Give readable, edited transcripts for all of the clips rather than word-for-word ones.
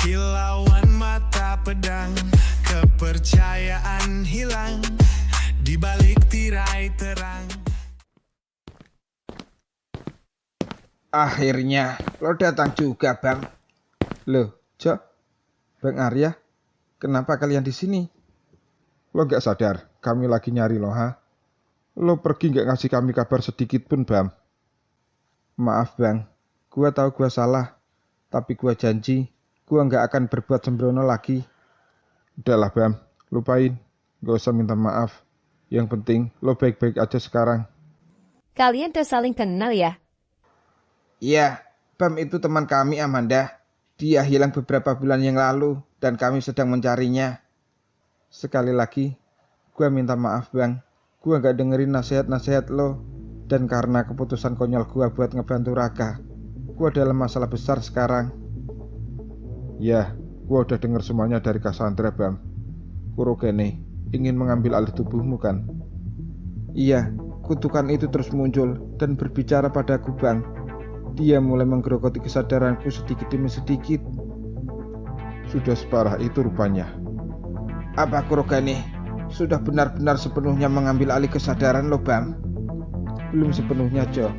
Kilauan mata pedang, kepercayaan hilang di balik tirai terang. Akhirnya lo datang juga, Bang. Loh, Jo, Bang Arya, kenapa kalian di sini? Lo gak sadar kami lagi nyari lo, ha? Lo pergi gak ngasih kami kabar sedikit pun, Bang. Maaf, Bang. Gua tahu gua salah, tapi gua janji gua gak akan berbuat sembrono lagi. Udahlah, Bang, lupain. Gak usah minta maaf. Yang penting lo baik-baik aja sekarang. Kalian tuh saling kenal ya? Iya, Bam itu teman kami, Amanda. Dia hilang beberapa bulan yang lalu dan kami sedang mencarinya. Sekali lagi, gua minta maaf, Bang. Gua gak dengerin nasihat-nasihat lo. Dan karena keputusan konyol gua buat ngebantu Raka, gua dalam masalah besar sekarang. Ya, gua udah denger semuanya dari Cassandra, Bam. Kurogane ingin mengambil alih tubuhmu, kan? Iya, kutukan itu terus muncul dan berbicara padaku, Bang. Dia mulai menggerogoti kesadaranku sedikit demi sedikit. Sudah separah itu rupanya. Apa Kurogane sudah benar-benar sepenuhnya mengambil alih kesadaran lo, Bang? Belum sepenuhnya, Jo.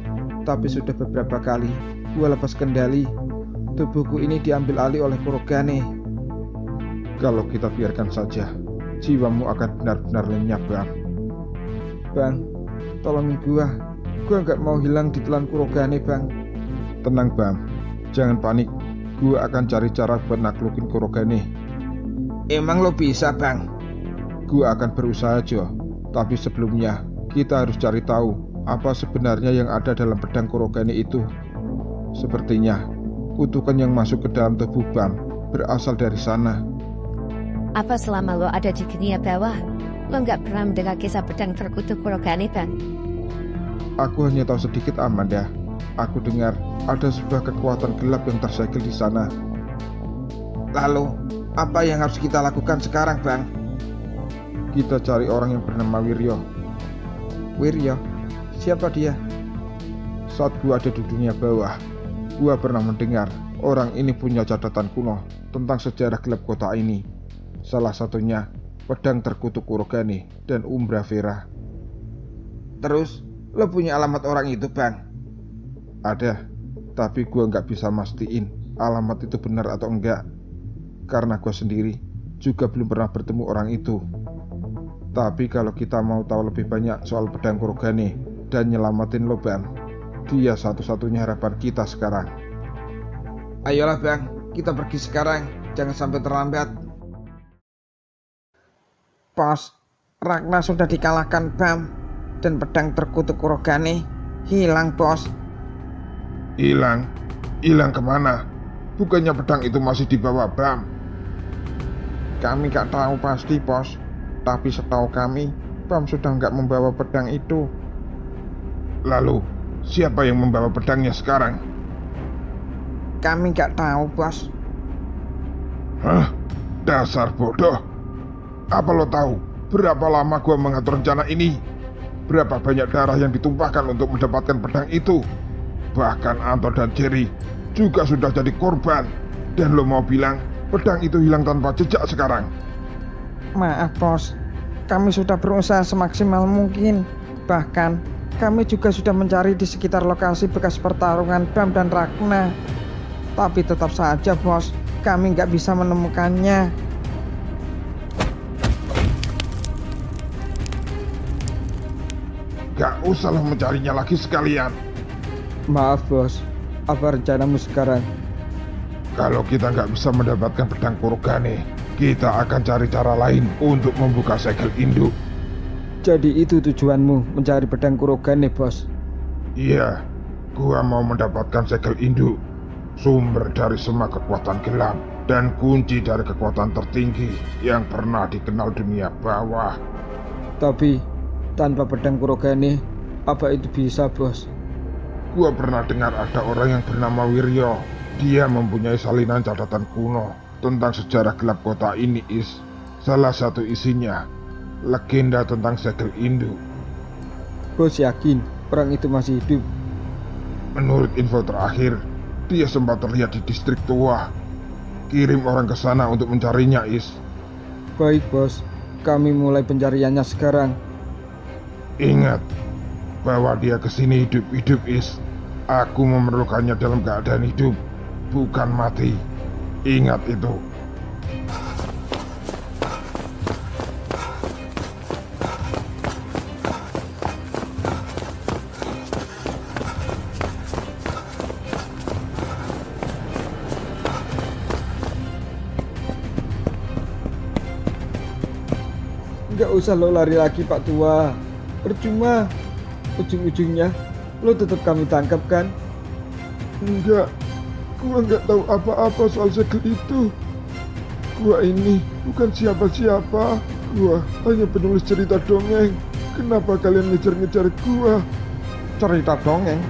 Tapi sudah beberapa kali gua lepas kendali. Tubuhku ini diambil alih oleh Kurogane. Kalau kita biarkan saja, jiwamu akan benar-benar lenyap, Bang. Bang, tolongin gua. Gua gak mau hilang ditelan Kurogane, Bang. Tenang, Bang. Jangan panik. Gua akan cari cara buat naklukin Kurogane. Emang lo bisa, Bang? Gua akan berusaha, Jo. Tapi sebelumnya, kita harus cari tahu apa sebenarnya yang ada dalam pedang Kurogane itu. Sepertinya, kutukan yang masuk ke dalam tubuh Bang berasal dari sana. Apa selama lo ada di dunia bawah, lo nggak pernah mendengar kisah pedang terkutuk Kurogane, Bang? Aku hanya tahu sedikit, Amanda. Aku dengar ada sebuah kekuatan gelap yang tersegel di sana. Lalu, apa yang harus kita lakukan sekarang, Bang? Kita cari orang yang bernama Wiryo. Wiryo? Siapa dia? Saat gua ada di dunia bawah, gua pernah mendengar orang ini punya catatan kuno tentang sejarah gelap kota ini. Salah satunya pedang terkutuk Kurogane dan Umbra Vera. Terus, lo punya alamat orang itu, Bang? Ada, tapi gua nggak bisa mastiin alamat itu benar atau enggak. Karena gua sendiri juga belum pernah bertemu orang itu. Tapi kalau kita mau tahu lebih banyak soal pedang Kurogane dan nyelamatin lo, Bang, dia satu-satunya harapan kita sekarang. Ayolah, Bang, kita pergi sekarang. Jangan sampai terlambat. Bos, Ragna sudah dikalahkan, Bam. Dan pedang terkutuk Kurogane hilang, Bos. Hilang? Hilang kemana? Bukannya pedang itu masih dibawa Bam? Kami gak tahu pasti, Bos. Tapi setahu kami, Bam sudah gak membawa pedang itu. Lalu, siapa yang membawa pedangnya sekarang? Kami gak tahu, Bos. Hah? Dasar bodoh. Apa lo tahu berapa lama gua mengatur rencana ini? Berapa banyak darah yang ditumpahkan untuk mendapatkan pedang itu? Bahkan Anton dan Jerry juga sudah jadi korban. Dan lo mau bilang pedang itu hilang tanpa jejak sekarang? Maaf, Bos. Kami sudah berusaha semaksimal mungkin. Bahkan kami juga sudah mencari di sekitar lokasi bekas pertarungan Bam dan Ragna. Tapi tetap saja, Bos, kami nggak bisa menemukannya. Gak usahlah mencarinya lagi sekalian. Maaf, Bos. Apa rencanamu sekarang? Kalau kita nggak bisa mendapatkan pedang Kurogane, kita akan cari cara lain untuk membuka segel induk. Jadi itu tujuanmu, mencari pedang Kurogane, Bos? Iya, gua mau mendapatkan segel induk, sumber dari semua kekuatan gelap dan kunci dari kekuatan tertinggi yang pernah dikenal dunia bawah. Tapi tanpa pedang Kurogane, apa itu bisa, Bos? Gua pernah dengar ada orang yang bernama Wiryo. Dia mempunyai salinan catatan kuno tentang sejarah gelap kota ini, Is. Salah satu isinya legenda tentang segel induk. Bos yakin orang itu masih hidup? Menurut info terakhir, dia sempat terlihat di distrik tua. Kirim orang ke sana untuk mencarinya, Is. Baik, Bos. Kami mulai pencariannya sekarang. Ingat, bawa dia ke sini hidup-hidup, Is. Aku memerlukannya dalam keadaan hidup, bukan mati. Ingat itu. Nggak usah lo lari lagi, Pak Tua. Percuma. Ujung-ujungnya lo tetap kami tangkap kan? Enggak, gua nggak tahu apa-apa soal segel itu. Gua ini bukan siapa-siapa. Gua hanya penulis cerita dongeng. Kenapa kalian ngejar-ngejar gua? Cerita dongeng?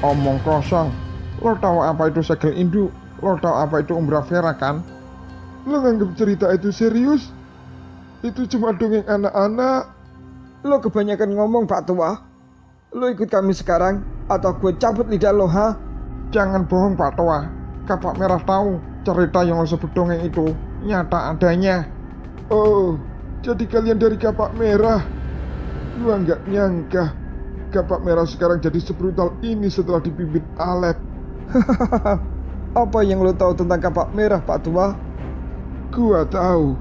Omong kosong. Lo tahu apa itu segel induk? Lo tahu apa itu umbra vera kan? Lo nganggap cerita itu serius? Itu cuma dongeng anak-anak. Lo kebanyakan ngomong, Pak Tua. Lo ikut kami sekarang atau gue cabut lidah lo, ha? Jangan bohong, Pak Tua. Kapak Merah tahu cerita yang lo sebut dongeng itu nyata adanya. Oh, jadi kalian dari Kapak Merah. Gua nggak nyangka Kapak Merah sekarang jadi sebrutal ini setelah dipimpin Alep. Apa yang lo tahu tentang Kapak Merah, Pak Tua? Gua tahu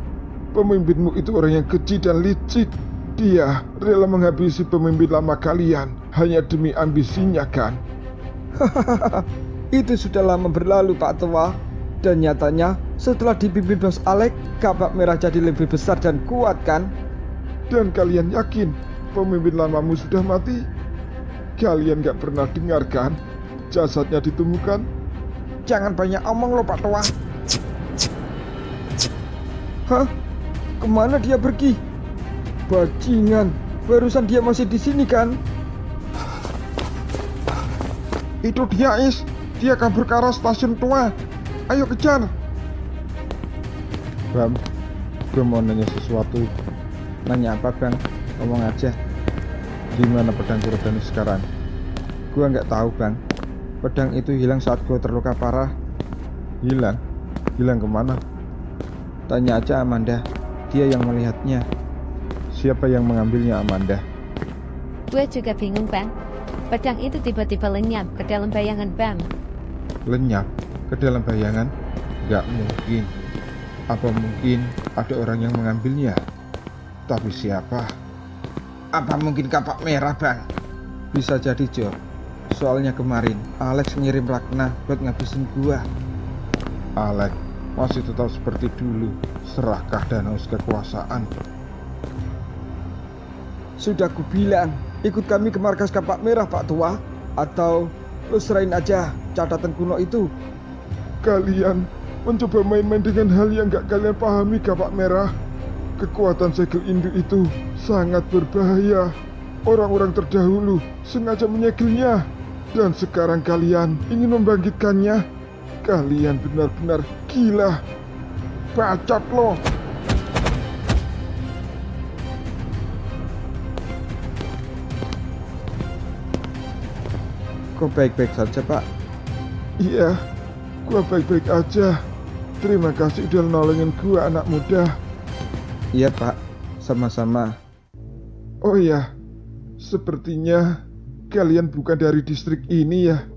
pemimpinmu itu orang yang keji dan licik. Dia rela menghabisi pemimpin lama kalian hanya demi ambisinya, kan? Itu sudah lama berlalu, Pak Tua. Dan nyatanya setelah dipimpin Bos Alek, Kapak Merah jadi lebih besar dan kuat, kan? Dan kalian yakin pemimpin lamamu sudah mati? Kalian gak pernah dengar, kan? Jasadnya ditemukan. Jangan banyak omong lo, Pak Tua. Hah? Kemana dia pergi? Bajingan, barusan dia masih di sini, kan? Itu dia, Is. Dia kabur ke arah stasiun tua. Ayo kejar. Bang, gue mau nanya sesuatu. Nanya apa, Bang? Ngomong aja. Gimana pedang Kurodani sekarang? Gue nggak tahu, Bang. Pedang itu hilang saat gue terluka parah. Hilang? Hilang kemana? Tanya aja Amanda. Dia yang melihatnya. Siapa yang mengambilnya, Amanda? Gue juga bingung, Bang. Pedang itu tiba-tiba lenyap ke dalam bayangan Bang. Lenyap ke dalam bayangan? Gak mungkin. Apa mungkin ada orang yang mengambilnya? Tapi siapa? Apa mungkin Kapak Merah, Bang? Bisa jadi, Jo. Soalnya kemarin Alex ngirim Ragna buat ngabisin gua. Alex masih tetap seperti dulu, serakah dan haus kekuasaan. Sudah ku bilang, ikut kami ke markas Kapak Merah, Pak Tua. Atau lu serain aja catatan kuno itu. Kalian mencoba main-main dengan hal yang gak kalian pahami, Kapak Merah. Kekuatan segel induk itu sangat berbahaya. Orang-orang terdahulu sengaja menyegelnya. Dan sekarang kalian ingin membangkitkannya. Kalian benar-benar gila. Bacot loh. Kok baik-baik saja, Pak? Iya, gua baik-baik aja. Terima kasih udah nolongin gua, anak muda. Iya, Pak. Sama-sama. Oh iya, sepertinya kalian bukan dari distrik ini ya?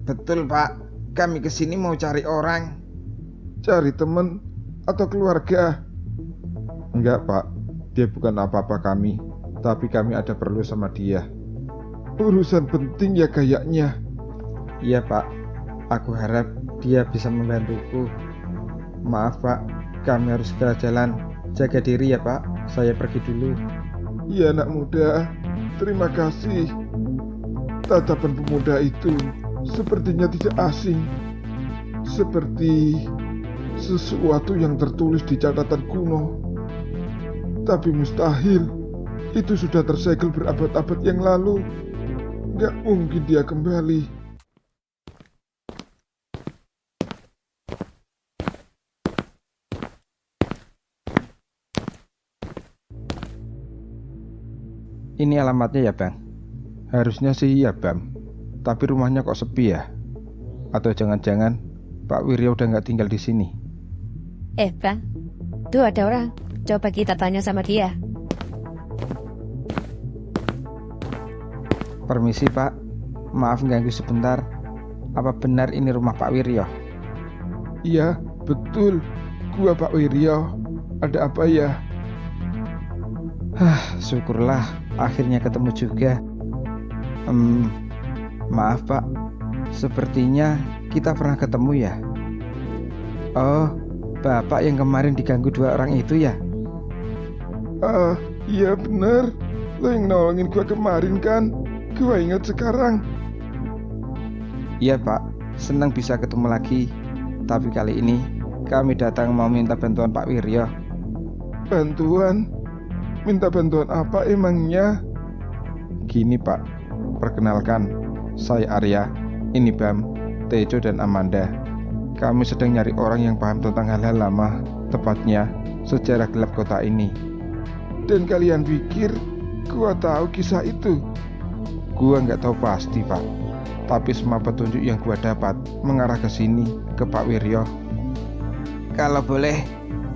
Betul, Pak. Kami kesini mau cari orang. Cari temen atau keluarga? Enggak, Pak. Dia bukan apa-apa kami. Tapi kami ada perlu sama dia. Urusan penting ya kayaknya. Iya, Pak. Aku harap dia bisa membantuku. Maaf, Pak. Kami harus segera jalan. Jaga diri ya, Pak. Saya pergi dulu. Iya, anak muda. Terima kasih. Tatapan pemuda itu sepertinya tidak asing. Seperti sesuatu yang tertulis di catatan kuno. Tapi mustahil. Itu sudah tersegel berabad-abad yang lalu. Gak mungkin dia kembali. Ini alamatnya ya, Bang? Harusnya sih iya, Bam. Tapi rumahnya kok sepi ya? Atau jangan-jangan Pak Wirya udah gak tinggal di sini? Bang, tuh ada orang. Coba kita tanya sama dia. Permisi Pak, maaf ganggu sebentar. Apa benar ini rumah Pak Wiryo? Iya, betul. Gua Pak Wiryo. Ada apa ya? Syukurlah, akhirnya ketemu juga. Maaf Pak, sepertinya kita pernah ketemu ya. Oh, Bapak yang kemarin diganggu 2 orang itu ya? Iya bener. Lo yang nolongin gua kemarin kan? Gua ingat sekarang. Iya Pak, senang bisa ketemu lagi. Tapi kali ini kami datang mau minta bantuan Pak Wiryo. Bantuan? Minta bantuan apa emangnya? Gini Pak, perkenalkan, saya Arya, ini Bam, Tejo dan Amanda. Kami sedang nyari orang yang paham tentang hal-hal lama, tepatnya sejarah gelap kota ini. Dan kalian pikir gua tahu kisah itu? Gua nggak tahu pasti Pak, tapi semua petunjuk yang gua dapat mengarah ke sini, ke Pak Wiryo. Kalau boleh,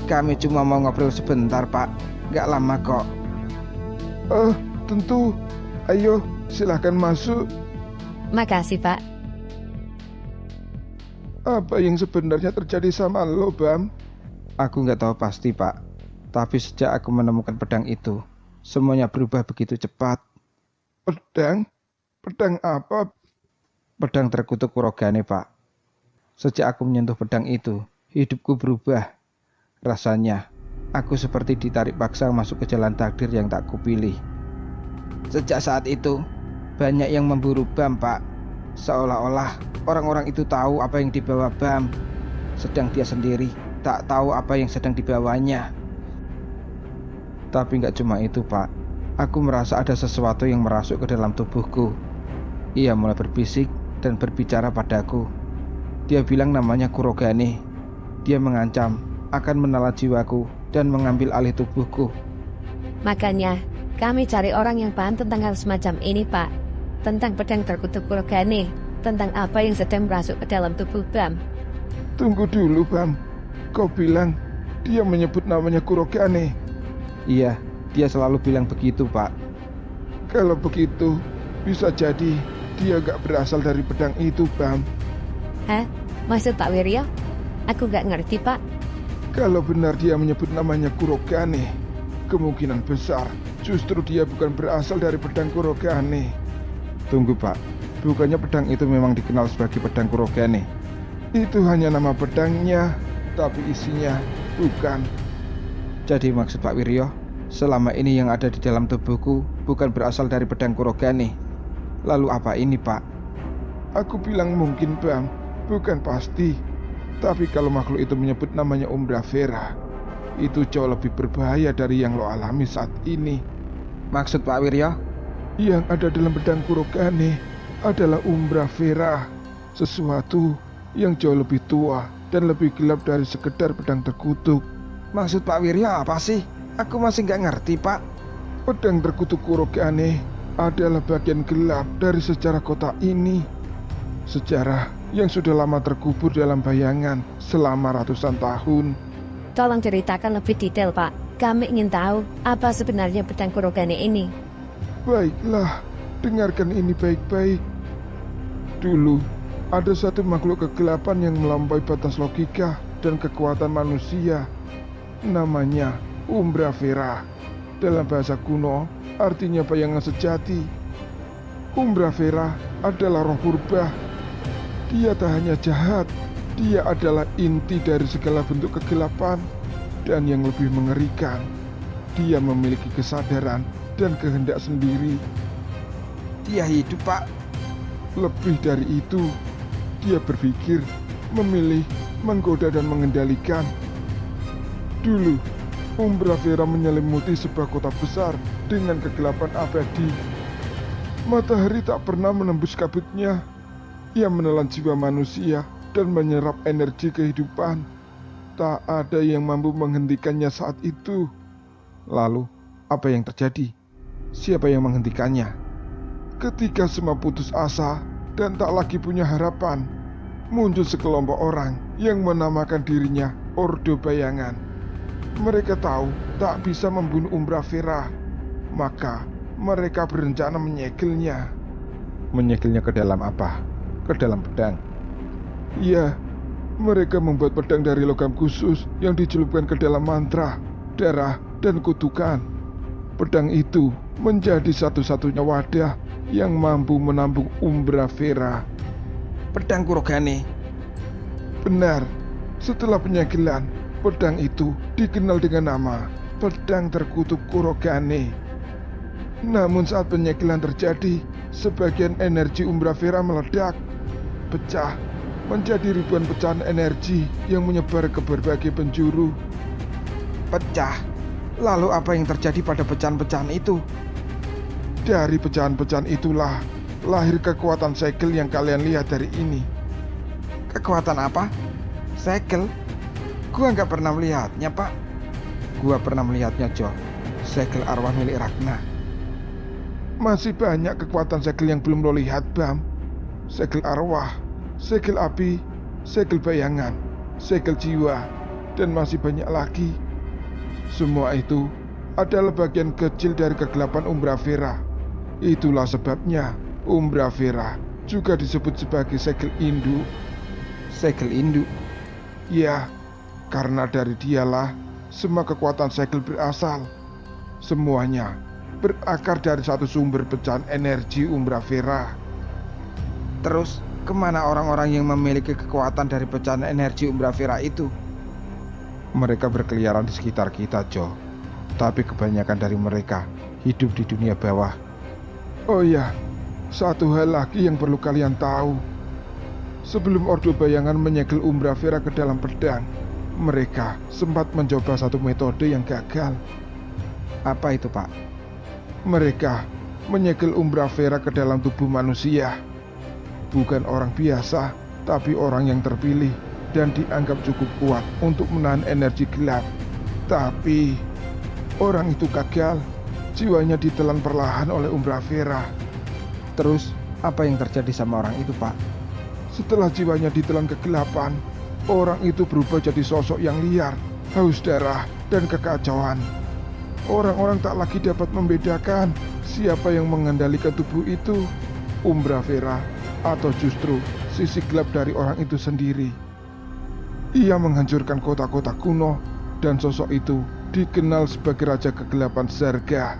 kami cuma mau ngobrol sebentar Pak, nggak lama kok. Tentu. Ayo, silahkan masuk. Makasih, Pak. Apa yang sebenarnya terjadi sama lo, Bam? Aku nggak tahu pasti Pak, tapi sejak aku menemukan pedang itu, semuanya berubah begitu cepat. Pedang? Pedang apa? Pedang terkutuk Kurogane Pak. Sejak aku menyentuh pedang itu, hidupku berubah. Rasanya, aku seperti ditarik paksa masuk ke jalan takdir yang tak kupilih. Sejak saat itu, banyak yang memburu Bam Pak. Seolah-olah orang-orang itu tahu apa yang dibawa Bam, sedang dia sendiri tak tahu apa yang sedang dibawanya. Tapi nggak cuma itu Pak, aku merasa ada sesuatu yang merasuk ke dalam tubuhku. Ia mulai berbisik dan berbicara padaku. Dia bilang namanya Kurogane. Dia mengancam akan menelan jiwaku dan mengambil alih tubuhku. Makanya, kami cari orang yang paham tentang hal semacam ini, Pak. Tentang pedang terkutuk Kurogane, tentang apa yang sedang merasuk ke dalam tubuh Bam. Tunggu dulu, Bam. Kau bilang dia menyebut namanya Kurogane. Iya, dia selalu bilang begitu, Pak. Kalau begitu, bisa jadi dia gak berasal dari pedang itu, Bam. Hah? Maksud Pak Wiryo? Aku gak ngerti, Pak. Kalau benar dia menyebut namanya Kurogane, kemungkinan besar justru dia bukan berasal dari pedang Kurogane. Tunggu Pak, bukannya pedang itu memang dikenal sebagai pedang Kurogane? Itu hanya nama pedangnya, tapi isinya bukan. Jadi maksud Pak Wiryo, selama ini yang ada di dalam tubuhku bukan berasal dari pedang Kurogane. Lalu apa ini Pak? Aku bilang mungkin, Bam, bukan pasti. Tapi kalau makhluk itu menyebut namanya Umbra Vera, itu jauh lebih berbahaya dari yang lo alami saat ini. Maksud Pak Wiryo? Yang ada dalam pedang Kurogane adalah Umbra Vera, sesuatu yang jauh lebih tua dan lebih gelap dari sekedar pedang terkutuk. Maksud Pak Wiryo apa sih? Aku masih nggak ngerti Pak. Pedang terkutuk Kurogane adalah bagian gelap dari sejarah kota ini. Sejarah yang sudah lama terkubur dalam bayangan selama ratusan tahun. Tolong ceritakan lebih detail, Pak. Kami ingin tahu apa sebenarnya pedang Kurogane ini. Baiklah, dengarkan ini baik-baik. Dulu, ada satu makhluk kegelapan yang melampaui batas logika dan kekuatan manusia. Namanya Umbra Vera. Dalam bahasa kuno, artinya bayangan sejati. Umbra Vera adalah roh purba. Dia tak hanya jahat, dia adalah inti dari segala bentuk kegelapan. Dan yang lebih mengerikan, dia memiliki kesadaran dan kehendak sendiri. Dia hidup Pak. Lebih dari itu, dia berpikir, memilih, menggoda dan mengendalikan. Dulu, Umbra Vera menyelimuti sebuah kota besar dengan kegelapan abadi. Matahari tak pernah menembus kabutnya. Ia menelan jiwa manusia dan menyerap energi kehidupan. Tak ada yang mampu menghentikannya saat itu. Lalu, apa yang terjadi? Siapa yang menghentikannya? Ketika semua putus asa dan tak lagi punya harapan, muncul sekelompok orang yang menamakan dirinya Orde Bayangan. Mereka tahu tak bisa membunuh Umbraphera, maka mereka berencana menyegelnya. Menyegelnya ke dalam apa? Ke dalam pedang? Ya, mereka membuat pedang dari logam khusus yang dicelupkan ke dalam mantra, darah, dan kutukan. Pedang itu menjadi satu-satunya wadah yang mampu menampung Umbraphera. Pedang Kurogane? Benar, setelah penyegelan, pedang itu dikenal dengan nama Pedang Terkutuk Kurogane. Namun saat penyegelan terjadi, sebagian energi Umbraphera meledak, pecah menjadi ribuan pecahan energi yang menyebar ke berbagai penjuru. Pecah? Lalu apa yang terjadi pada pecahan-pecahan itu? Dari pecahan-pecahan itulah lahir kekuatan segel yang kalian lihat dari ini. Kekuatan apa? Segel? Gua nggak pernah melihatnya, Pak. Gua pernah melihatnya, Jo. Segel arwah milik Ragna. Masih banyak kekuatan segel yang belum lo lihat, Bam. Segel arwah, segel api, segel bayangan, segel jiwa, dan masih banyak lagi. Semua itu adalah bagian kecil dari kegelapan Umbraphera. Itulah sebabnya Umbraphera juga disebut sebagai segel induk. Segel induk? Ya, karena dari dialah semua kekuatan segel berasal. Semuanya berakar dari satu sumber pecahan energi Umbraphera. Terus, kemana orang-orang yang memiliki kekuatan dari pecahan energi Umbraphera itu? Mereka berkeliaran di sekitar kita, Jo. Tapi kebanyakan dari mereka hidup di dunia bawah. Oh ya, satu hal lagi yang perlu kalian tahu. Sebelum Orde Bayangan menyegel Umbraphera ke dalam pedang, mereka sempat mencoba satu metode yang gagal. Apa itu, Pak? Mereka menyegel Umbraphera ke dalam tubuh manusia. Bukan orang biasa, tapi orang yang terpilih dan dianggap cukup kuat untuk menahan energi gelap. Tapi orang itu gagal. Jiwanya ditelan perlahan oleh Umbraphera. Terus, apa yang terjadi sama orang itu, Pak? Setelah jiwanya ditelan kegelapan, orang itu berubah jadi sosok yang liar, haus darah, dan kekacauan. Orang-orang tak lagi dapat membedakan siapa yang mengendalikan tubuh itu, Umbraphera, atau justru sisi gelap dari orang itu sendiri. Ia menghancurkan kota-kota kuno, dan sosok itu dikenal sebagai Raja Kegelapan Zarga.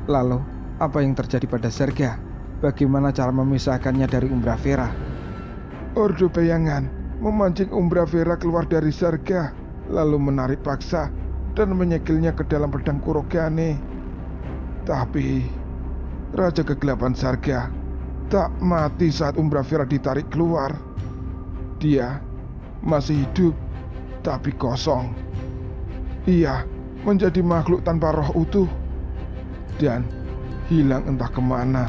Lalu, apa yang terjadi pada Zarga? Bagaimana cara memisahkannya dari Umbraphera? Orde Bayangan memancing Umbraphera keluar dari Zarga, lalu menarik paksa dan menyegelnya ke dalam pedang Kurogane. Tapi Raja Kegelapan Zarga tak mati saat Umbraphera ditarik keluar. Dia masih hidup, tapi kosong. Ia menjadi makhluk tanpa roh utuh dan hilang entah kemana.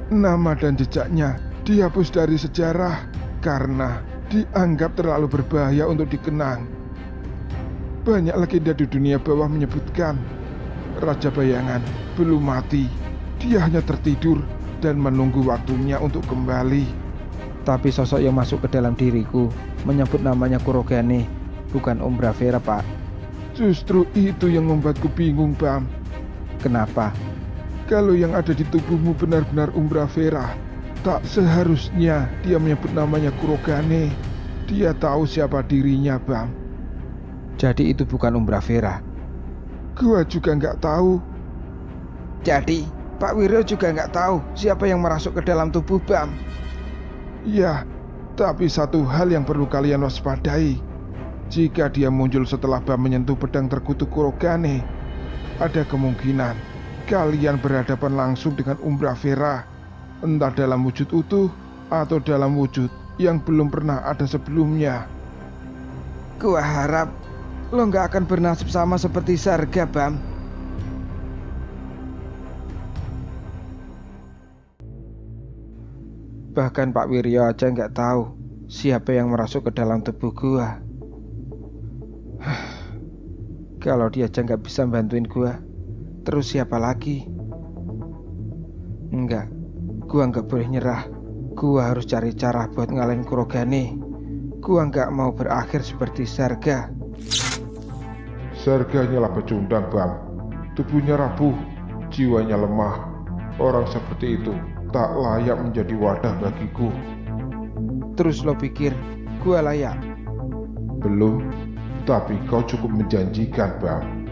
Nama dan jejaknya dihapus dari sejarah karena dianggap terlalu berbahaya untuk dikenang. Banyak legenda di dunia bawah menyebutkan Raja Bayangan belum mati. Dia hanya tertidur dan menunggu waktunya untuk kembali. Tapi sosok yang masuk ke dalam diriku menyebut namanya Kurogane, bukan Umbraphera, Pak. Justru itu yang membuatku bingung, Bam. Kenapa? Kalau yang ada di tubuhmu benar-benar Umbraphera, tak seharusnya dia menyebut namanya Kurogane. Dia tahu siapa dirinya, Bam. Jadi itu bukan Umbraphera? Gua juga nggak tahu. Jadi, Pak Wiryo juga nggak tahu siapa yang merasuk ke dalam tubuh Bam? Ya, tapi satu hal yang perlu kalian waspadai. Jika dia muncul setelah Bam menyentuh pedang terkutuk Kurogane, ada kemungkinan kalian berhadapan langsung dengan Umbraphera, entah dalam wujud utuh atau dalam wujud yang belum pernah ada sebelumnya. Gua harap lo nggak akan bernasib sama seperti Zarga, Bam. Bahkan Pak Wiryo aja nggak tahu siapa yang merasuk ke dalam tubuh gua. Kalau dia aja nggak bisa bantuin gua, terus siapa lagi? Enggak, gua nggak boleh nyerah. Gua harus cari cara buat ngalahin Kurogane. Gua nggak mau berakhir seperti Sarga. Sarga hanyalah pecundang, Bam. Tubuhnya rapuh, jiwanya lemah. Orang seperti itu tak layak menjadi wadah bagiku. Terus lo pikir gua layak? Belum, tapi kau cukup menjanjikan, Bam.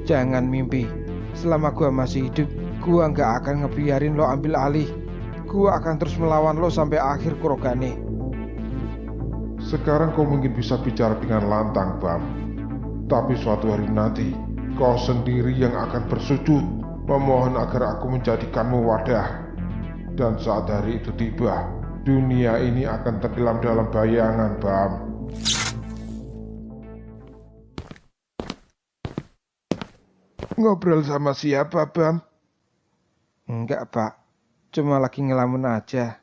Jangan mimpi. Selama gua masih hidup, gua nggak akan ngebiarin lo ambil alih. Gua akan terus melawan lo sampai akhir Kurogane. Sekarang kau mungkin bisa bicara dengan lantang, Bam. Tapi suatu hari nanti, kau sendiri yang akan bersujud memohon agar aku menjadikanmu wadah. Dan saat hari itu tiba, dunia ini akan tenggelam dalam bayangan, Bam. Ngobrol sama siapa, Bam? Enggak, Pak. Cuma lagi ngelamun aja.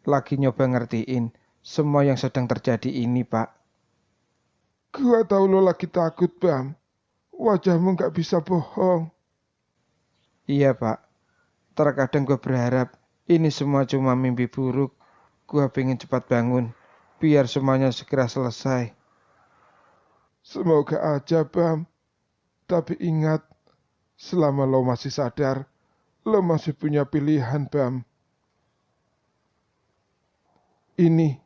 Lagi nyoba ngertiin semua yang sedang terjadi ini, Pak. Gua tahu lo lagi takut, Bam. Wajahmu nggak bisa bohong. Iya, Pak. Terkadang gue berharap ini semua cuma mimpi buruk. Gue pengen cepat bangun, biar semuanya segera selesai. Semoga aja, Bam. Tapi ingat, selama lo masih sadar, lo masih punya pilihan, Bam. Ini,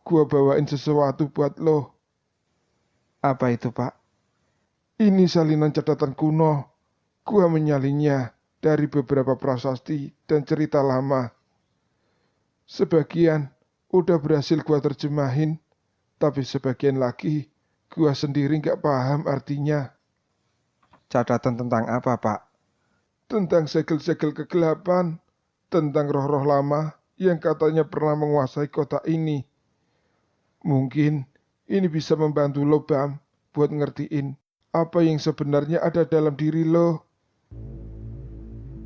gua bawain sesuatu buat lo. Apa itu, Pak? Ini salinan catatan kuno. Gua menyalinnya dari beberapa prasasti dan cerita lama. Sebagian udah berhasil gua terjemahin, tapi sebagian lagi gua sendiri nggak paham artinya. Catatan tentang apa, Pak? Tentang segel-segel kegelapan, tentang roh-roh lama yang katanya pernah menguasai kota ini. Mungkin ini bisa membantu lo, Bam, buat ngertiin apa yang sebenarnya ada dalam diri lo.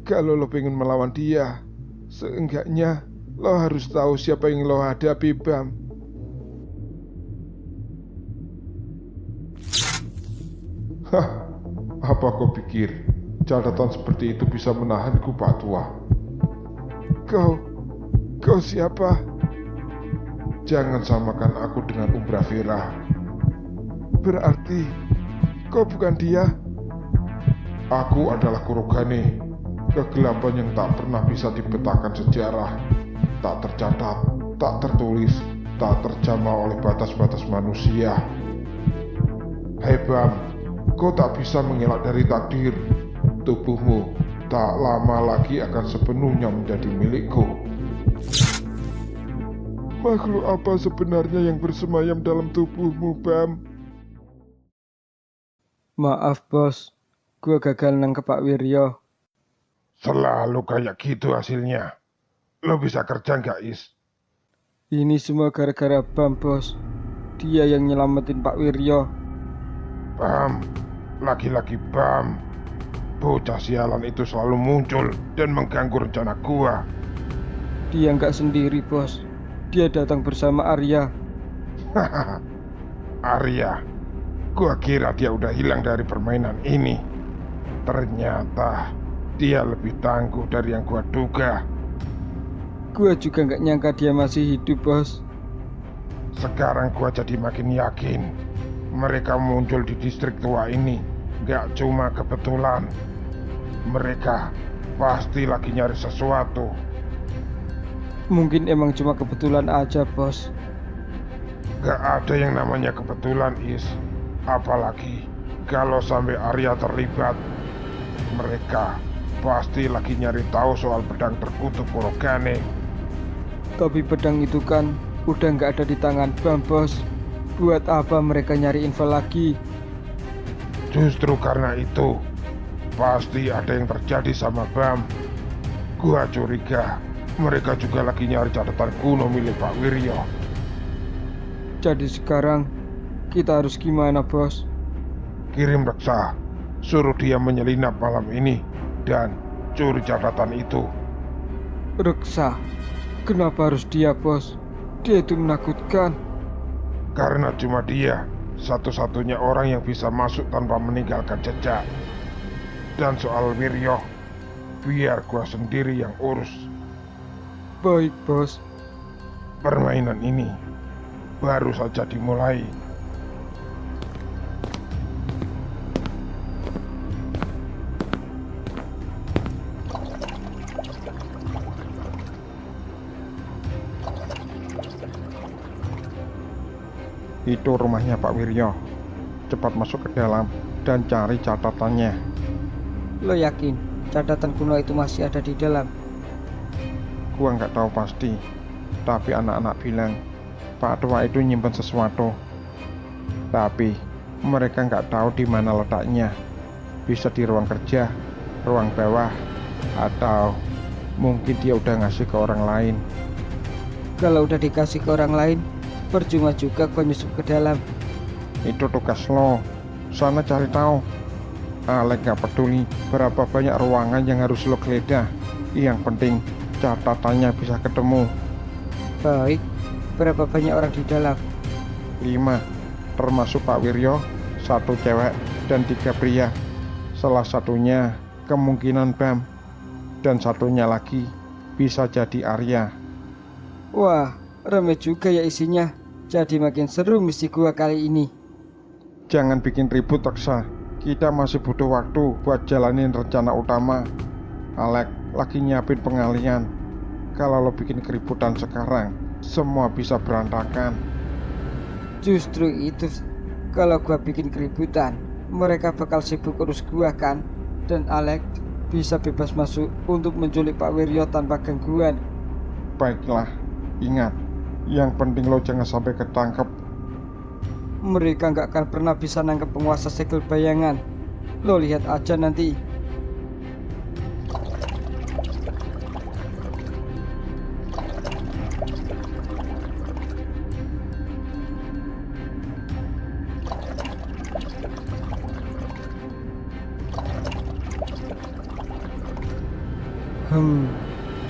Kalau lo pengen melawan dia, seenggaknya lo harus tahu siapa yang lo hadapi, Bam. Hah, apa kau pikir catatan seperti itu bisa menahanku, Pak Tua? Kau siapa? Jangan samakan aku dengan Umbraphera. Berarti kau bukan dia? Aku adalah Kurogane, kegelapan yang tak pernah bisa dipetakan sejarah, tak tercatat, tak tertulis, tak terjamah oleh batas-batas manusia. Hei Bam, kau tak bisa mengelak dari takdir. Tubuhmu tak lama lagi akan sepenuhnya menjadi milikku. Makhluk apa sebenarnya yang bersemayam dalam tubuhmu, Bam? Maaf, Bos. Gue gagal nangkep Pak Wiryo. Selalu kayak gitu hasilnya. Lo bisa kerja nggak, Is? Ini semua gara-gara Bam, Bos. Dia yang nyelamatin Pak Wiryo. Bam, lagi-lagi Bam. Bocah sialan itu selalu muncul dan mengganggu rencana gua. Dia nggak sendiri, Bos. Dia datang bersama Arya. Hahaha, Arya. Gua kira dia udah hilang dari permainan ini. Ternyata dia lebih tangguh dari yang gua duga. Gue juga nggak nyangka dia masih hidup, Bos. Sekarang gua jadi makin yakin mereka muncul di distrik tua ini gak cuma kebetulan. Mereka pasti lagi nyari sesuatu. Mungkin emang cuma kebetulan aja, Bos. Gak ada yang namanya kebetulan, Is. Apalagi kalau sampai Arya terlibat. Mereka pasti lagi nyari tahu soal pedang terkutuk Kurogane. Tapi pedang itu kan udah nggak ada di tangan Bam, Bos. Buat apa mereka nyari info lagi? Justru karena itu, pasti ada yang terjadi sama Bam. Gua curiga mereka juga lagi nyari catatan kuno milik Pak Wiryo. Jadi sekarang kita harus gimana, Bos? Kirim Reksa, suruh dia menyelinap malam ini dan curi catatan itu. Reksa, kenapa harus dia, Bos? Dia itu menakutkan. Karena cuma dia satu-satunya orang yang bisa masuk tanpa meninggalkan jejak. Dan soal Wiryo, biar gua sendiri yang urus. Baik, Bos. Permainan ini baru saja dimulai. Itu rumahnya Pak Wiryo. Cepat masuk ke dalam dan cari catatannya. Lo yakin catatan kuno itu masih ada di dalam? Gua nggak tahu pasti, tapi anak-anak bilang Pak Tua itu nyimpen sesuatu. Tapi mereka nggak tahu di mana letaknya. Bisa di ruang kerja, ruang bawah, atau mungkin dia udah ngasih ke orang lain. Kalau udah dikasih ke orang lain, percuma juga kau nyusup ke dalam. Itu tugas lo. Sana cari tahu. Alek nggak peduli berapa banyak ruangan yang harus lo geledah. Yang penting catatannya bisa ketemu. Baik, berapa banyak orang di dalam? 5, termasuk Pak Wiryo, 1 cewek dan 3 pria. Salah satunya kemungkinan Bam, dan satunya lagi bisa jadi Arya. Wah, ramai juga ya isinya. Jadi makin seru misi gua kali ini. Jangan bikin ribut, Reksa. Kita masih butuh waktu buat jalanin rencana utama. Alek lagi nyiapin pengalian. Kalau lo bikin keributan sekarang, semua bisa berantakan. Justru itu, kalau gua bikin keributan, mereka bakal sibuk urus gua kan. Dan Alex bisa bebas masuk untuk menculik Pak Wiryo tanpa gangguan. Baiklah, ingat, yang penting lo jangan sampai ketangkep. Mereka nggak akan pernah bisa nangkep penguasa segel bayangan. Lo lihat aja nanti.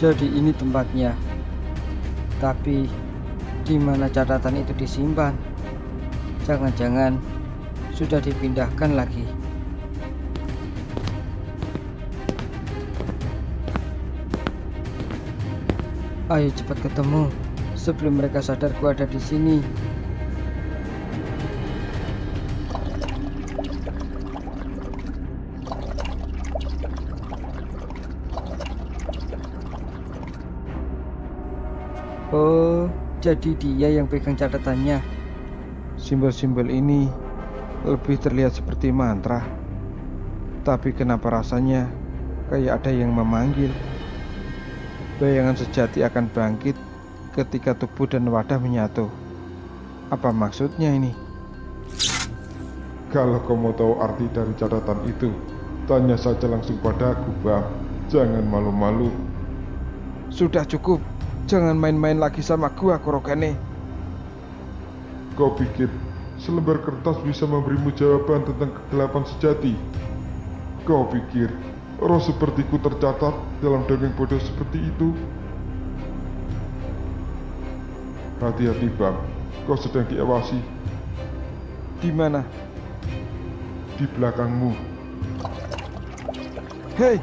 Jadi ini tempatnya. Tapi di mana catatan itu disimpan? Jangan-jangan sudah dipindahkan lagi. Ayo cepat ketemu sebelum mereka sadar gua ada di sini. Oh, jadi dia yang pegang catatannya. Simbol-simbol ini lebih terlihat seperti mantra. Tapi kenapa rasanya kayak ada yang memanggil? Bayangan sejati akan bangkit ketika tubuh dan wadah menyatu. Apa maksudnya ini? Kalau kau mau tahu arti dari catatan itu, tanya saja langsung padaku, Bam. Jangan malu-malu. Sudah cukup. Jangan main-main lagi sama gua, Kurogane. Kau pikir selembar kertas bisa memberimu jawaban tentang kegelapan sejati? Kau pikir roh sepertiku tercatat dalam dongeng bodoh seperti itu? Hati-hati, Bam. Kau sedang diawasi. Di mana? Di belakangmu. Hei!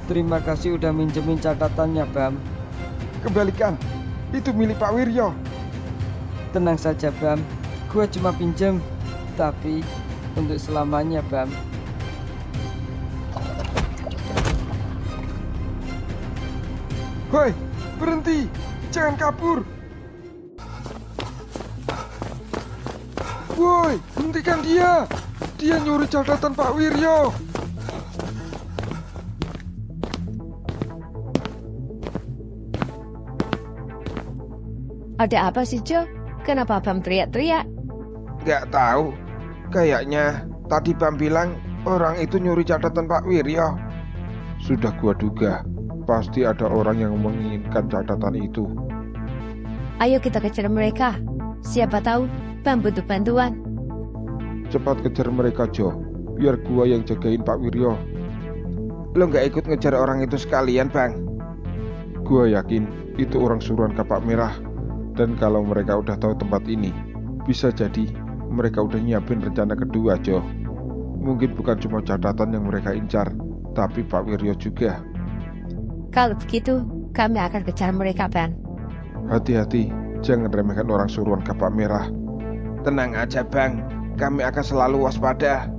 Terima kasih udah minjemin catatannya, Bam. Kembalikan. Itu milik Pak Wiryo. Tenang saja, Bam. Gua cuma pinjem, tapi untuk selamanya, Bam. Hoi, berhenti. Jangan kabur. Woi, hentikan dia. Dia nyuri catatan Pak Wiryo. Ada apa sih, Jo? Kenapa Bam teriak-teriak? Gak tahu. Kayaknya tadi Bam bilang orang itu nyuri catatan Pak Wiryo. Sudah gua duga, pasti ada orang yang menginginkan catatan itu. Ayo kita kejar mereka. Siapa tahu Bam butuh bantuan. Cepat kejar mereka, Jo. Biar gua yang jagain Pak Wiryo. Lo gak ikut ngejar orang itu sekalian, Bang? Gua yakin itu orang suruhan Kapak Merah. Dan kalau mereka udah tahu tempat ini, bisa jadi mereka udah nyiapin rencana kedua, Jo. Mungkin bukan cuma catatan yang mereka incar, tapi Pak Wiryo juga. Kalau begitu, kami akan kejar mereka, Bang. Hati-hati, jangan remehkan orang suruhan Kapak Merah. Tenang aja Bang, kami akan selalu waspada.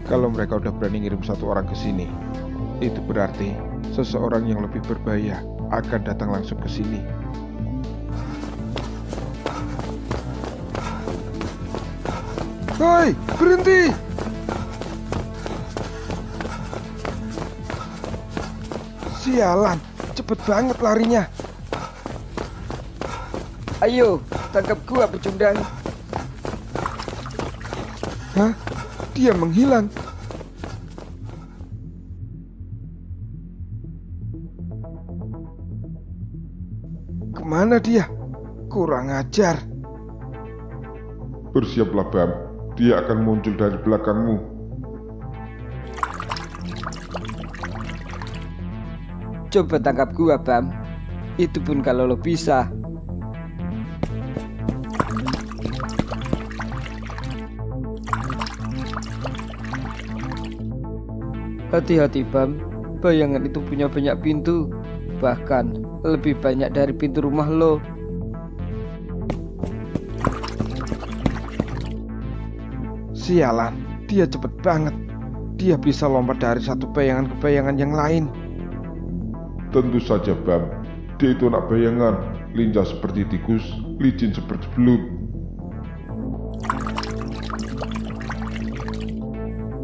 Kalau mereka udah berani ngirim satu orang ke sini, itu berarti seseorang yang lebih berbahaya akan datang langsung ke sini. Hoi, berhenti! Sialan, cepet banget larinya. Ayo, tangkap gua pecundang. Hah? Dia menghilang. Kemana dia? Kurang ajar. Bersiaplah Bam, dia akan muncul dari belakangmu. Coba tangkap gua, Bam. Itu pun kalau lo bisa. Hati-hati, Bam. Bayangan itu punya banyak pintu. Bahkan lebih banyak dari pintu rumah lo. Sialan, dia cepet banget. Dia bisa lompat dari satu bayangan ke bayangan yang lain. Tentu saja Bam, dia itu anak bayangan, lincah seperti tikus, licin seperti belut.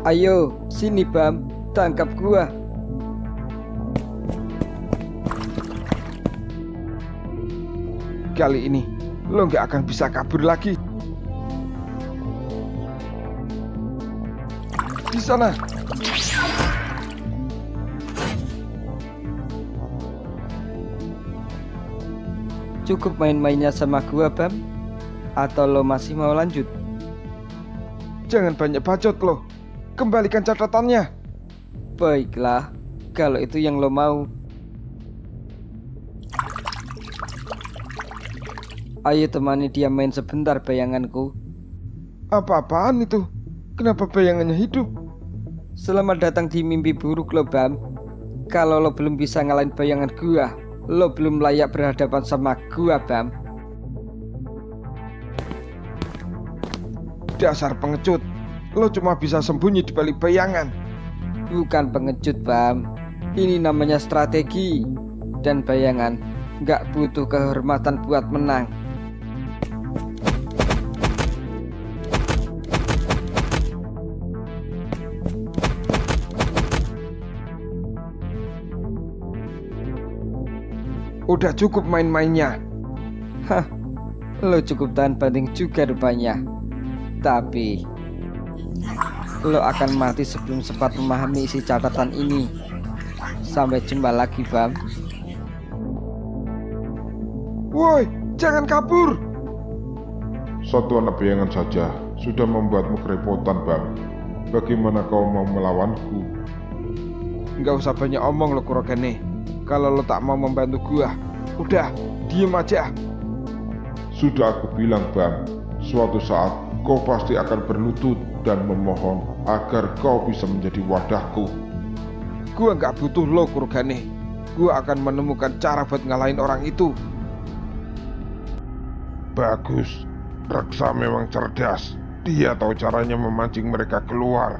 Ayo, sini Bam, tangkap gua. Kali ini, lo nggak akan bisa kabur lagi. Di sana. Cukup main-mainnya sama gua, Bam? Atau lo masih mau lanjut? Jangan banyak bacot lo. Kembalikan catatannya. Baiklah, kalau itu yang lo mau. Ayo temani dia main sebentar bayanganku. Apa-apaan itu? Kenapa bayangannya hidup? Selamat datang di mimpi buruk lo, Bam. Kalau lo belum bisa ngalahin bayangan gua, lo belum layak berhadapan sama gua, Bam. Dasar pengecut. Lo cuma bisa sembunyi di balik bayangan. Bukan pengecut, Bam. Ini namanya strategi. Dan bayangan nggak butuh kehormatan buat menang. Udah cukup main-mainnya. Hah, lo cukup tahan banting juga rupanya. Tapi lo akan mati sebelum sempat memahami isi catatan ini. Sampai jumpa lagi, Bam. Woi, jangan kabur. Satu anak bayangan saja sudah membuatmu kerepotan Bam. Bagaimana kau mau melawanku? Nggak usah banyak omong lo Kurogane. Kalau lo tak mau membantu gua, udah, diem aja. Sudah aku bilang Bam, suatu saat kau pasti akan berlutut dan memohon agar kau bisa menjadi wadahku. Gua nggak butuh lo Kurogane. Gua akan menemukan cara buat ngalahin orang itu. Bagus, Reksa memang cerdas. Dia tahu caranya memancing mereka keluar.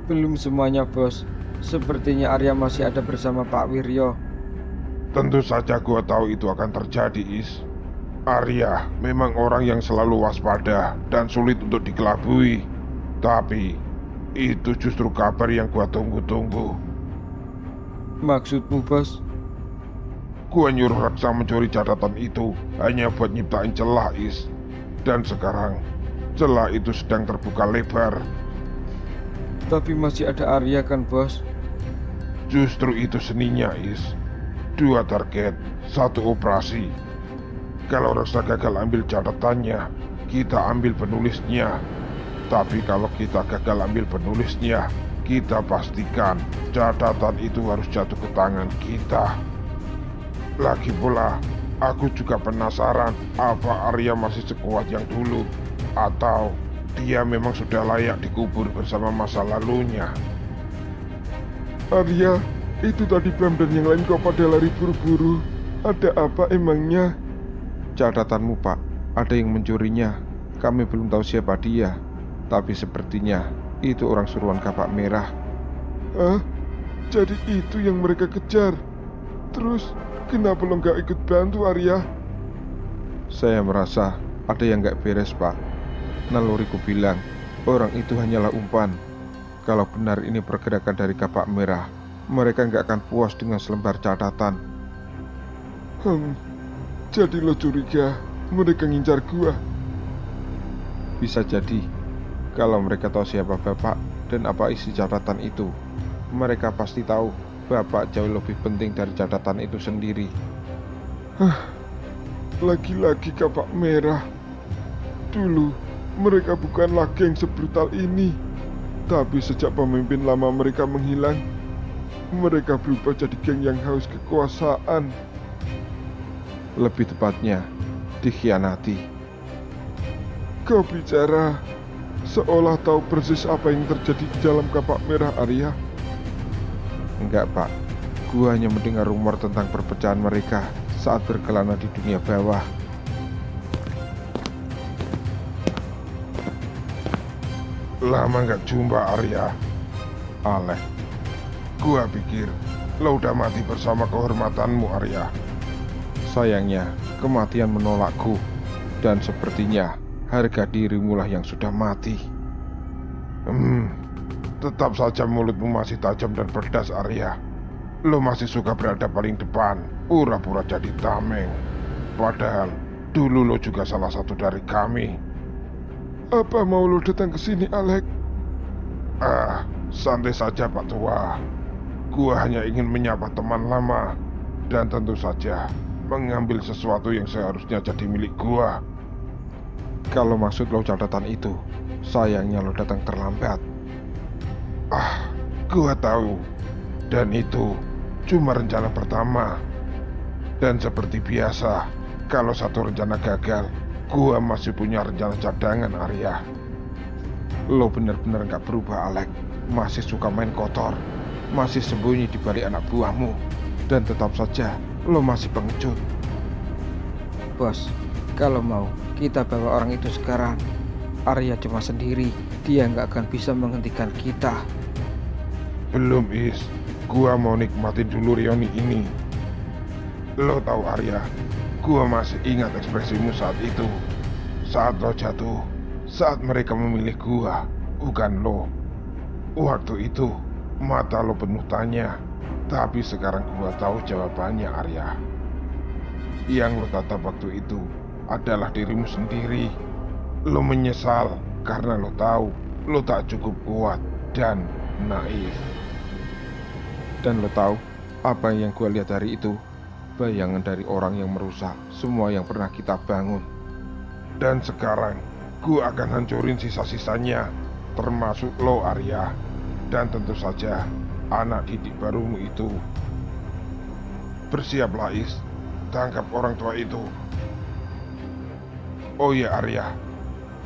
Belum semuanya, bos. Sepertinya Arya masih ada bersama Pak Wiryo. Tentu saja gua tahu itu akan terjadi, Is. Arya memang orang yang selalu waspada dan sulit untuk dikelabui. Tapi itu justru kabar yang gua tunggu-tunggu. Maksudmu, bos? Gua nyuruh Reksa mencuri catatan itu hanya buat nyiptain celah, Is. Dan sekarang celah itu sedang terbuka lebar. Tapi masih ada Arya kan, bos? Justru itu seninya, Is. 2 target, 1 operasi. Kalau Reksa gagal ambil catatannya, kita ambil penulisnya. Tapi kalau kita gagal ambil penulisnya, kita pastikan catatan itu harus jatuh ke tangan kita. Lagi pula, Aku juga penasaran apa Arya masih sekuat yang dulu, atau dia memang sudah layak dikubur bersama masa lalunya. Arya, itu tadi Bram dan yang lain kok pada lari buru-buru. Ada apa emangnya? Catatanmu, Pak. Ada yang mencurinya. Kami belum tahu siapa dia, tapi sepertinya itu orang suruhan Kapak Merah. Hah? Jadi itu yang mereka kejar? Terus kenapa lo nggak ikut bantu, Arya? Saya merasa ada yang nggak beres, Pak. Naluriku bilang, orang itu hanyalah umpan. Kalau benar ini pergerakan dari Kapak Merah, mereka nggak akan puas dengan selembar catatan. Jadi lo curiga mereka ngincar gua? Bisa jadi, kalau mereka tahu siapa Bapak dan apa isi catatan itu, mereka pasti tahu Bapak jauh lebih penting dari catatan itu sendiri. Lagi-lagi Kapak Merah. Dulu mereka bukanlah geng sebrutal ini, tapi sejak pemimpin lama mereka menghilang, mereka berubah jadi geng yang haus kekuasaan. Lebih tepatnya, dikhianati. Kau bicara seolah tahu persis apa yang terjadi di dalam Kapak Merah, Arya. Enggak, Pak. Gua hanya mendengar rumor tentang perpecahan mereka saat berkelana di dunia bawah. Lama nggak jumpa, Arya. Alek, Gua pikir lo udah mati bersama kehormatanmu, Arya. sayangnya kematian menolakku, dan sepertinya harga dirimulah yang sudah mati. Tetap saja mulutmu masih tajam dan pedas, Arya. Lo masih suka berada paling depan, pura-pura jadi tameng. Padahal dulu lo juga salah satu dari kami. Apa mau lo datang ke sini, Alek? Santai saja, Pak Tua. Gua hanya ingin menyapa teman lama, dan tentu saja mengambil sesuatu yang seharusnya jadi milik gua. Kalau maksud lo catatan itu, sayangnya lo datang terlambat. Gua tahu. Dan itu cuma rencana pertama. Dan seperti biasa, kalau satu rencana gagal, gua masih punya rencana cadangan, Arya. Lo benar-benar gak berubah, Alek. Masih suka main kotor, masih sembunyi di balik anak buahmu, dan tetap saja lo masih pengecut. Bos, kalau mau kita bawa orang itu sekarang. Arya cuma sendiri, dia nggak akan bisa menghentikan kita. Belum, Is. Gua mau nikmatin dulu reuni ini. Lo tahu, Arya, gua masih ingat ekspresimu saat itu. Saat lo jatuh, saat mereka memilih gua, bukan lo. Waktu itu, mata lo penuh tanya. Tapi sekarang gua tahu jawabannya, Arya. Yang lo tatap waktu itu adalah dirimu sendiri. Lo menyesal karena lo tahu lo tak cukup kuat dan naif. Dan lo tahu apa yang gue lihat hari itu? Bayangan dari orang yang merusak semua yang pernah kita bangun. Dan sekarang gue akan hancurin sisa-sisanya, termasuk lo, Arya. Dan tentu saja anak didik barumu itu. Bersiaplah, Is. Tangkap orang tua itu. Oh ya, Arya,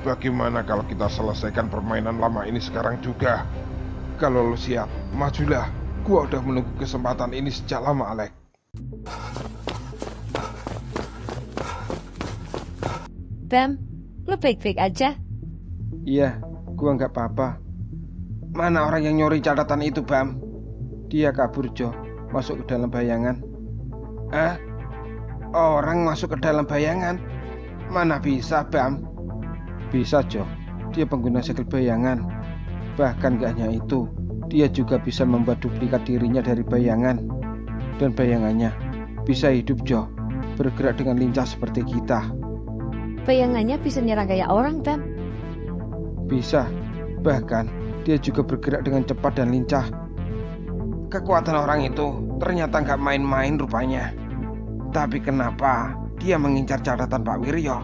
bagaimana kalau kita selesaikan permainan lama ini sekarang juga? Kalau lo siap, majulah. Gua udah menunggu kesempatan ini sejak lama, Alek. Bam, lo baik-baik aja? Iya, gua nggak apa-apa. Mana orang yang nyuri catatan itu, Bam? Dia kabur, Jo. Masuk ke dalam bayangan. Orang masuk ke dalam bayangan? Mana bisa, Bam? Bisa, Jo. Dia pengguna segel bayangan. Bahkan gak hanya itu, dia juga bisa membuat duplikat dirinya dari bayangan. Dan bayangannya bisa hidup, Jo. Bergerak dengan lincah seperti kita. Bayangannya bisa nyerang kayak orang, Bam. Bisa. Bahkan dia juga bergerak dengan cepat dan lincah. Kekuatan orang itu ternyata gak main-main rupanya. Tapi kenapa dia mengincar catatan Pak Wiryo?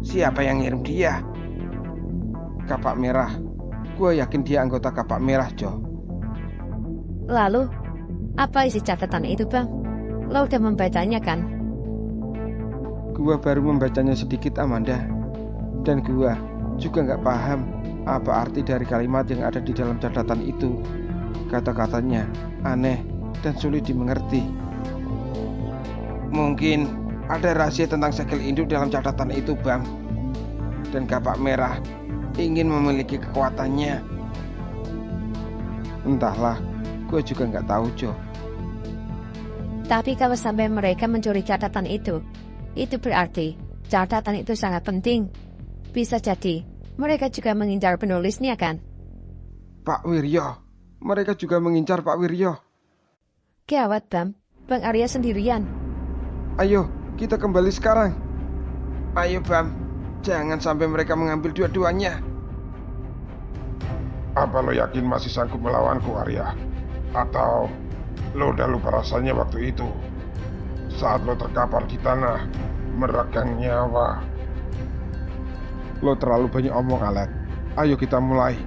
Siapa yang ngirim dia? Kapak Merah. Gue yakin dia anggota Kapak Merah, Jo. Lalu, apa isi catatan itu, Bam? Lo udah membacanya kan? Gua baru membacanya sedikit, Amanda. Dan gua juga nggak paham apa arti dari kalimat yang ada di dalam catatan itu. Kata-katanya aneh dan sulit dimengerti. Mungkin ada rahasia tentang segel induk dalam catatan itu, Bang. Dan Kapak Merah ingin memiliki kekuatannya. Entahlah, gue juga nggak tahu, Jo. Tapi kalau sampai mereka mencuri catatan itu berarti catatan itu sangat penting. Bisa jadi mereka juga mengincar penulisnya kan? Pak Wiryo, mereka juga mengincar Pak Wiryo. Gawat, Bam. Bang Arya sendirian. Ayo, kita kembali sekarang. Ayo, Bam. Jangan sampai mereka mengambil dua-duanya. Apa lo yakin masih sanggup melawanku, Arya? Atau lo udah lupa rasanya waktu itu? Saat lo terkapar di tanah, meregang nyawa. Lo terlalu banyak omong, Alek. Ayo kita mulai.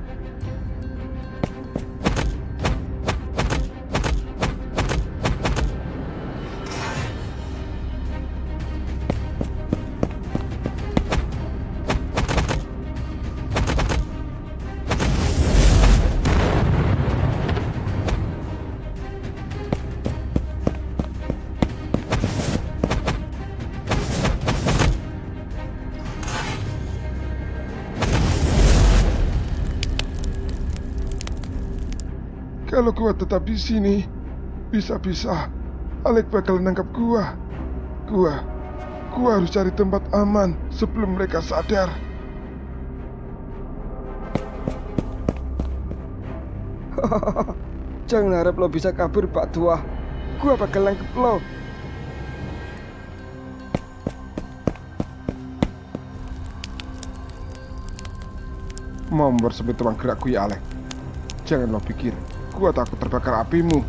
Kalau gua tetap di sini, bisa-bisa Alek bakal nangkap gua. Gua harus cari tempat aman sebelum mereka sadar. Jangan harap lo bisa kabur, Pak Tua. Gua bakal nangkep lo. Mau mempersempit ruang gerakku ya, Alek. Jangan lo pikir gua takut terbakar apimu.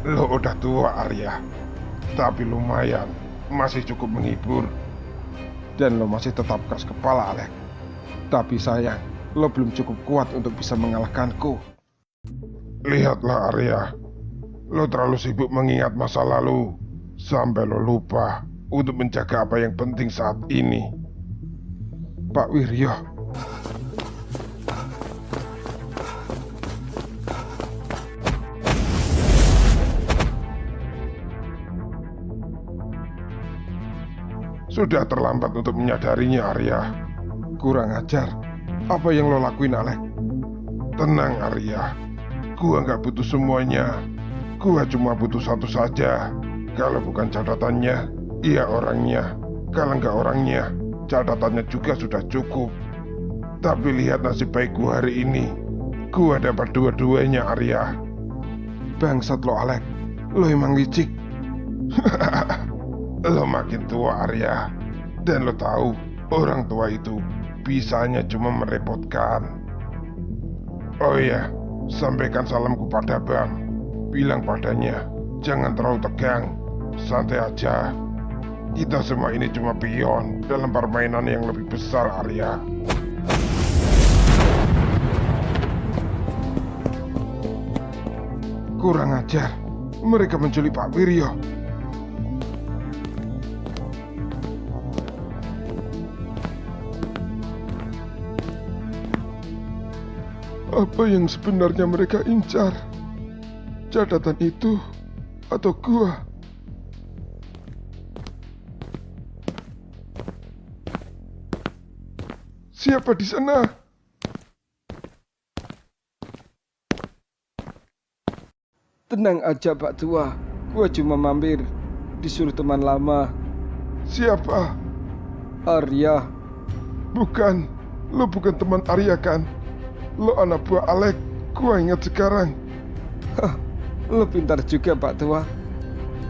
Lo udah tua, Arya. Tapi lumayan, masih cukup menghibur. Dan lo masih tetap keras kepala, Alek. Tapi sayang, lo belum cukup kuat untuk bisa mengalahkanku. Lihatlah, Arya. Lo terlalu sibuk mengingat masa lalu sampai lo lupa untuk menjaga apa yang penting saat ini. Pak Wiryo, sudah terlambat untuk menyadarinya, Arya. kurang ajar. Apa yang lo lakuin, Alek? Tenang, Arya. Gua nggak butuh semuanya. Gua cuma butuh satu saja. Kalau bukan catatannya, iya orangnya. Kalau nggak orangnya, catatannya juga sudah cukup. Tapi lihat nasib baik gua hari ini. Gua dapat dua-duanya, Arya. Bangsat lo, Alek. Lo emang licik. Lo makin tua, Arya. Dan lo tahu, orang tua itu bisanya cuma merepotkan. Oh iya, sampaikan salamku pada Bam. Bilang padanya, jangan terlalu tegang. Santai aja. Kita semua ini cuma pion dalam permainan yang lebih besar, Arya. Kurang ajar. Mereka menculik Pak Wiryo. Apa yang sebenarnya mereka incar? Catatan itu atau gua? Siapa di sana? Tenang aja, Pak Tua. Gua cuma mampir. Disuruh teman lama. Siapa? Arya. Bukan. Lo bukan teman Arya kan? Lo anak buah Alek. Gua ingat sekarang. Lo pintar juga, Pak Tua.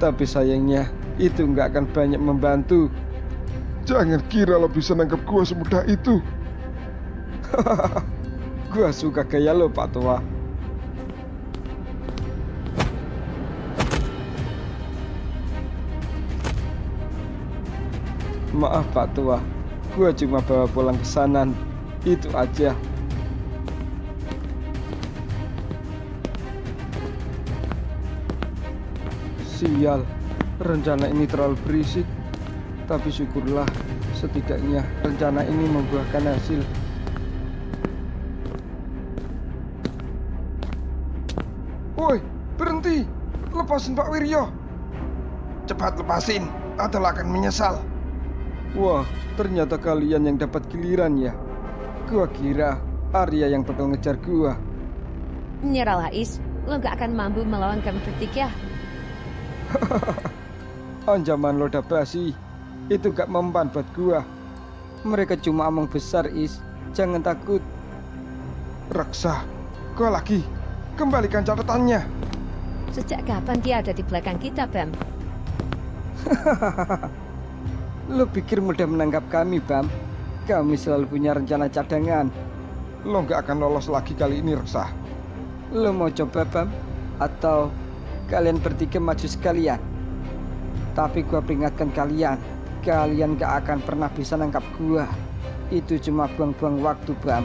Tapi sayangnya itu nggak akan banyak membantu. Jangan kira lo bisa nangkep gua semudah itu. Gua suka gaya lo, Pak Tua. Maaf Pak Tua, gua cuma bawa pulang pesanan. Itu aja. Sial, rencana ini terlalu berisik. Tapi syukurlah, setidaknya rencana ini membuahkan hasil. Woi, berhenti! Lepasin Pak Wiryo! Cepat lepasin, atau akan menyesal. Wah, ternyata kalian yang dapat giliran ya. Gua kira Arya yang bakal ngejar gua. Menyerahlah Is, lo gak akan mampu melawan kami bertiga. Anjaman lo udah basi. Itu gak mempan buat gua. Mereka cuma omong besar Is. Jangan takut. Reksa, kau lagi. Kembalikan catatannya. Sejak kapan dia ada di belakang kita, Bam? Lo pikir mudah menangkap kami, Bam? Kami selalu punya rencana cadangan. Lo nggak akan lolos lagi kali ini, Reksa. Lo mau coba, Bam? Atau kalian bertiga maju sekalian? Tapi gua peringatkan kalian, kalian gak akan pernah bisa nangkap gua. Itu cuma buang-buang waktu, Bam.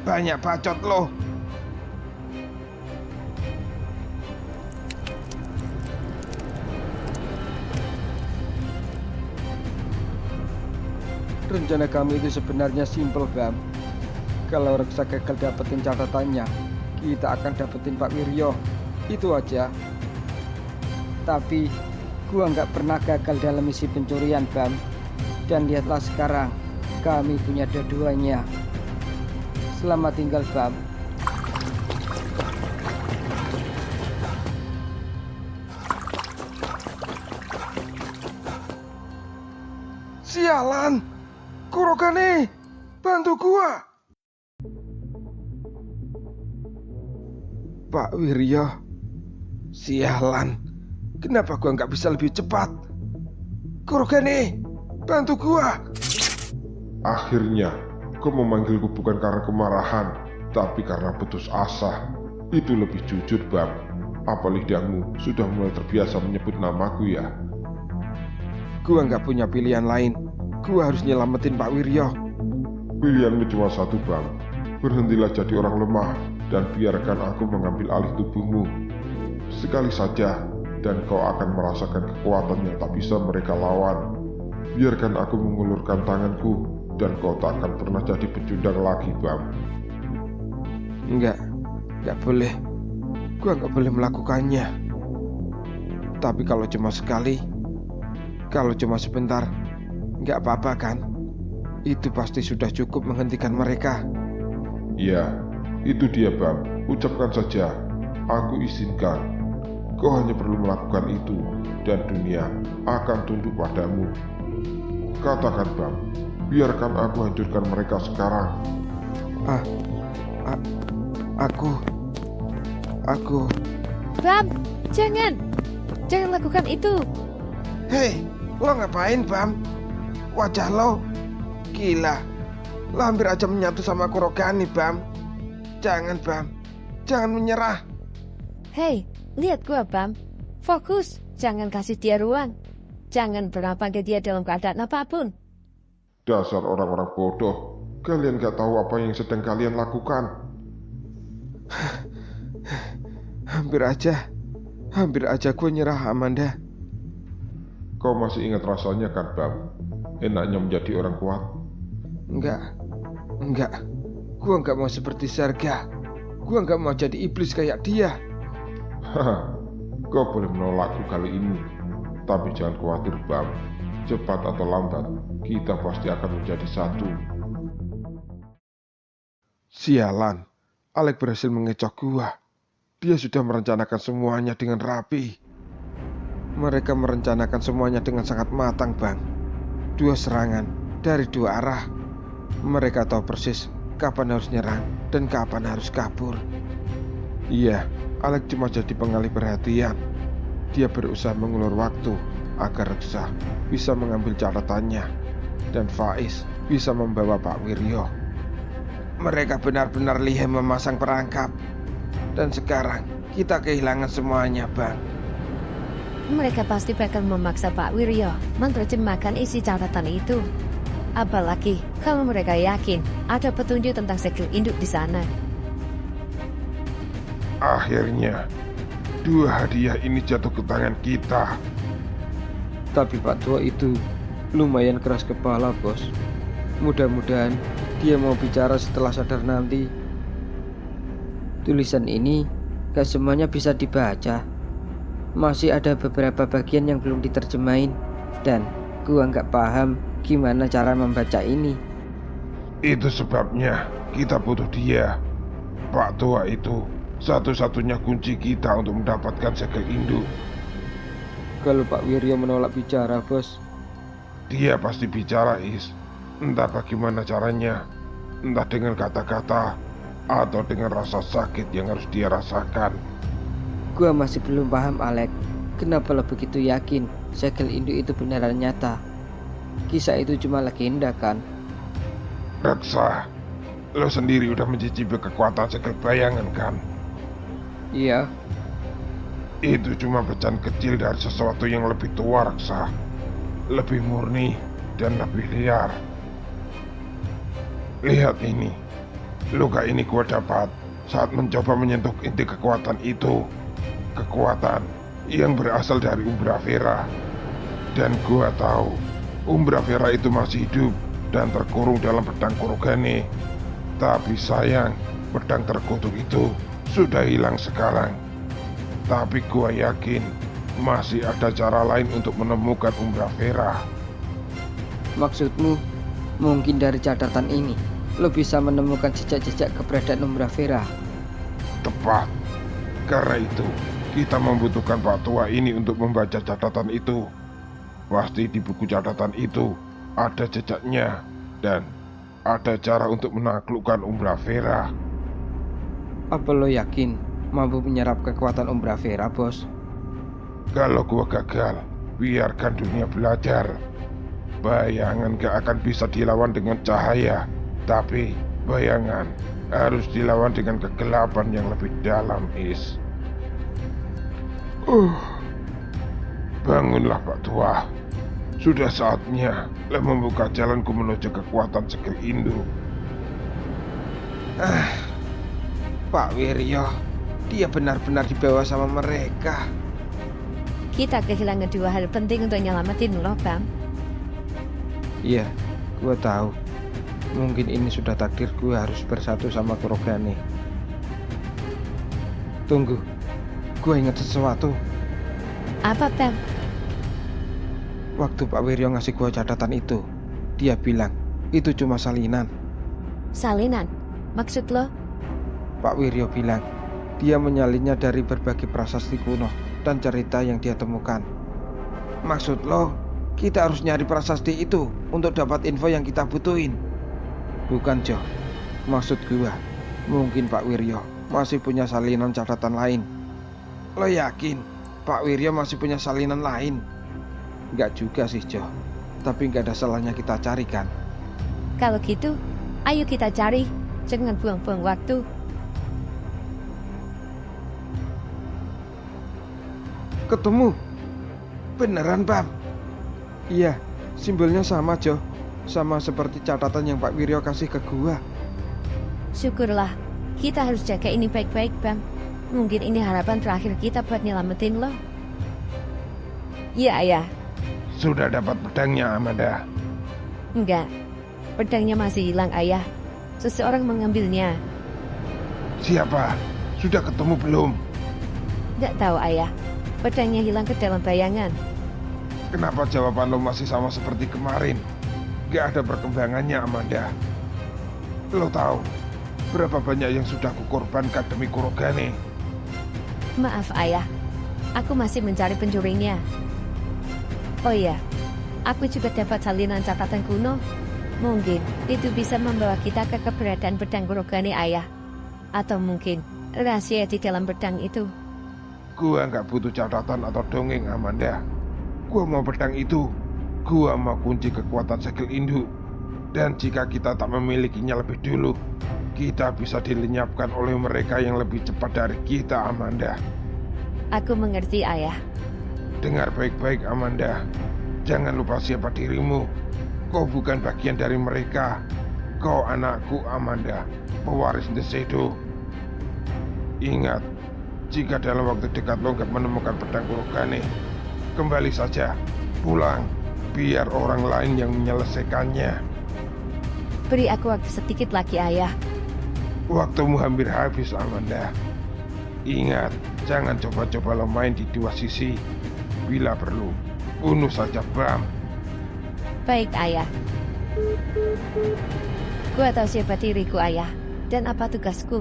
Banyak bacot lo. Rencana kami itu sebenarnya simpel, Bam. Kalau Reksa gagal dapetin catatannya, kita akan dapetin Pak Wiryo. Itu aja. Tapi gua nggak pernah gagal dalam misi pencurian, Bam. Dan lihatlah sekarang, kami punya dua-duanya. Selamat tinggal, Bam. Sialan! Kurogane, bantu gua! Pak Wiryo, sialan. Kenapa gua nggak bisa lebih cepat? Kurogane, bantu gua! Akhirnya, kau memanggilku bukan karena kemarahan, tapi karena putus asa. Itu lebih jujur, Bam. Apa lidahmu sudah mulai terbiasa menyebut namaku ya? Gua nggak punya pilihan lain. Gua harus nyelamatin Pak Wiryo. Pilihanmu cuma satu, Bam. Berhentilah jadi orang lemah dan biarkan aku mengambil alih tubuhmu. Sekali saja, dan kau akan merasakan kekuatan yang tak bisa mereka lawan. Biarkan aku mengulurkan tanganku, dan kau tak akan pernah jadi pecundang lagi, Bam. Nggak boleh. Gua nggak boleh melakukannya. Tapi kalau cuma sekali, kalau cuma sebentar, nggak apa-apa kan? Itu pasti sudah cukup menghentikan mereka. Ya, itu dia, Bam. Ucapkan saja, aku izinkan. Kau hanya perlu melakukan itu, dan dunia akan tunduk padamu. Katakan, Bam, biarkan aku hancurkan mereka sekarang. Aku... Bam, jangan lakukan itu. Hei, lo ngapain, Bam? Wajah lo gila. Lo hampir aja menyatu sama Kurogane, Bam. Jangan, Bam. Jangan menyerah. Hei, lihat gua, Bam. Fokus, jangan kasih dia ruang. Jangan pernah panggil dia dalam keadaan apapun. Dasar orang-orang bodoh. Kalian gak tahu apa yang sedang kalian lakukan. Hampir aja gue nyerah, Amanda. Kau masih ingat rasanya kan, Bam? Enaknya menjadi orang kuat. Enggak. Gue nggak mau seperti Serga. Gue nggak mau jadi iblis kayak dia. Haha, kau boleh menolakku kali ini. Tapi jangan khawatir, Bam. Cepat atau lambat, kita pasti akan menjadi satu. Sialan, Alec berhasil mengecoh gua. Dia sudah merencanakan semuanya dengan rapi. Mereka merencanakan semuanya dengan sangat matang, Bang. 2 serangan dari 2 arah. Mereka tahu persis kapan harus nyerang dan kapan harus kabur. Iya, Alec cuma jadi pengalih perhatian. Dia berusaha mengulur waktu agar Reksa bisa mengambil catatannya dan Faiz bisa membawa Pak Wiryo. Mereka benar-benar lihai memasang perangkap. Dan sekarang kita kehilangan semuanya, Bang. mereka pasti bakal memaksa Pak Wiryo menerjemahkan isi catatan itu. Apalagi kalau mereka yakin ada petunjuk tentang segel induk di sana. Akhirnya, 2 hadiah ini jatuh ke tangan kita. Tapi Pak Tua itu lumayan keras kepala, bos. Mudah-mudahan dia mau bicara setelah sadar nanti. Tulisan ini gak semuanya bisa dibaca. Masih ada beberapa bagian yang belum diterjemahin. Dan gua gak paham gimana cara membaca ini. Itu sebabnya kita butuh dia. Pak Tua itu satu-satunya kunci kita untuk mendapatkan segel induk. Kalau Pak Wiryo menolak bicara, bos. Dia pasti bicara, Is. Entah bagaimana caranya. Entah dengan kata-kata atau dengan rasa sakit yang harus dia rasakan. Gua masih belum paham, Alex. Kenapa lo begitu yakin segel induk itu beneran nyata? Kisah itu cuma legenda, kan? Reksa, lo sendiri udah mencicipi kekuatan segel bayangan, kan? Iya. Itu cuma pecahan kecil dari sesuatu yang lebih tua, Reksa. Lebih murni dan lebih liar. Lihat ini. Luka ini gua dapat saat mencoba menyentuh inti kekuatan itu. Kekuatan yang berasal dari Umbra Vera. Dan gua tahu Umbra Vera itu masih hidup dan terkurung dalam pedang Kurogane. Tapi sayang, pedang terkutuk itu sudah hilang sekarang. Tapi gua yakin masih ada cara lain untuk menemukan Umbra Vera. Maksudmu, mungkin dari catatan ini lo bisa menemukan jejak-jejak keberadaan Umbra Vera? Tepat. Karena itu, kita membutuhkan Pak Tua ini untuk membaca catatan itu. Pasti di buku catatan itu ada jejaknya dan ada cara untuk menaklukkan Umbra Vera. Apa lo yakin mampu menyerap kekuatan Umbra Vera, bos? Kalau gua gagal, biarkan dunia belajar. Bayangan gak akan bisa dilawan dengan cahaya, tapi bayangan harus dilawan dengan kegelapan yang lebih dalam, Is. Bangunlah, Pak Tua. Sudah saatnya lo membuka jalanku menuju kekuatan segel induk. Pak Wiryo, dia benar-benar dibawa sama mereka. Kita kehilangan 2 hal penting untuk nyelamatin lo, Bam. Iya, gue tahu. Mungkin ini sudah takdir gue harus bersatu sama Kurogane. Tunggu, gue ingat sesuatu. Apa, Bam? Waktu Pak Wiryo ngasih gue catatan itu, dia bilang itu cuma salinan. Salinan? Maksud lo? Pak Wiryo bilang dia menyalinnya dari berbagai prasasti kuno dan cerita yang dia temukan. Maksud lo, kita harus nyari prasasti itu untuk dapat info yang kita butuhin? Bukan, Jo. Maksud gua, mungkin Pak Wiryo masih punya salinan catatan lain. Lo yakin Pak Wiryo masih punya salinan lain? Enggak juga sih, Jo. Tapi nggak ada salahnya kita cari, kan? Kalau gitu, ayo kita cari. Jangan buang-buang waktu. Ketemu. Beneran, Bam? Iya, simbolnya sama, Jo. Sama seperti catatan yang Pak Wiryo kasih ke gua. Syukurlah. Kita harus jaga ini baik-baik, Bam. Mungkin ini harapan terakhir kita buat nyelamatin lo. Iya, Ayah. Sudah dapat pedangnya, Amanda? Enggak. Pedangnya masih hilang, Ayah. Seseorang mengambilnya. Siapa? Sudah ketemu belum? Enggak tahu, Ayah. Pedangnya hilang ke dalam bayangan. Kenapa jawaban lo masih sama seperti kemarin? Gak ada perkembangannya, Amanda. Lo tahu berapa banyak yang sudah kukorbankan demi Kurogane? Maaf, Ayah. Aku masih mencari pencurinya. Oh iya, aku juga dapat salinan catatan kuno. Mungkin itu bisa membawa kita ke keberadaan pedang Kurogane, Ayah. Atau mungkin rahasia di dalam pedang itu. Gua nggak butuh catatan atau dongeng, Amanda. Gua mau pedang itu. Gua mau kunci kekuatan segel induk. Dan jika kita tak memilikinya lebih dulu, kita bisa dilenyapkan oleh mereka yang lebih cepat dari kita, Amanda. Aku mengerti, Ayah. Dengar baik-baik Amanda. Jangan lupa siapa dirimu. Kau bukan bagian dari mereka. Kau anakku Amanda, pewaris The Shadow. Ingat, jika dalam waktu dekat lo gak menemukan pedang Kurogane, kembali saja, pulang, biar orang lain yang menyelesaikannya. Beri aku waktu sedikit lagi, Ayah. Waktumu hampir habis, Amanda. Ingat, jangan coba-coba lo main di dua sisi. Bila perlu, bunuh saja Bam. Baik, Ayah. Gua tahu siapa diriku, Ayah, dan apa tugasku.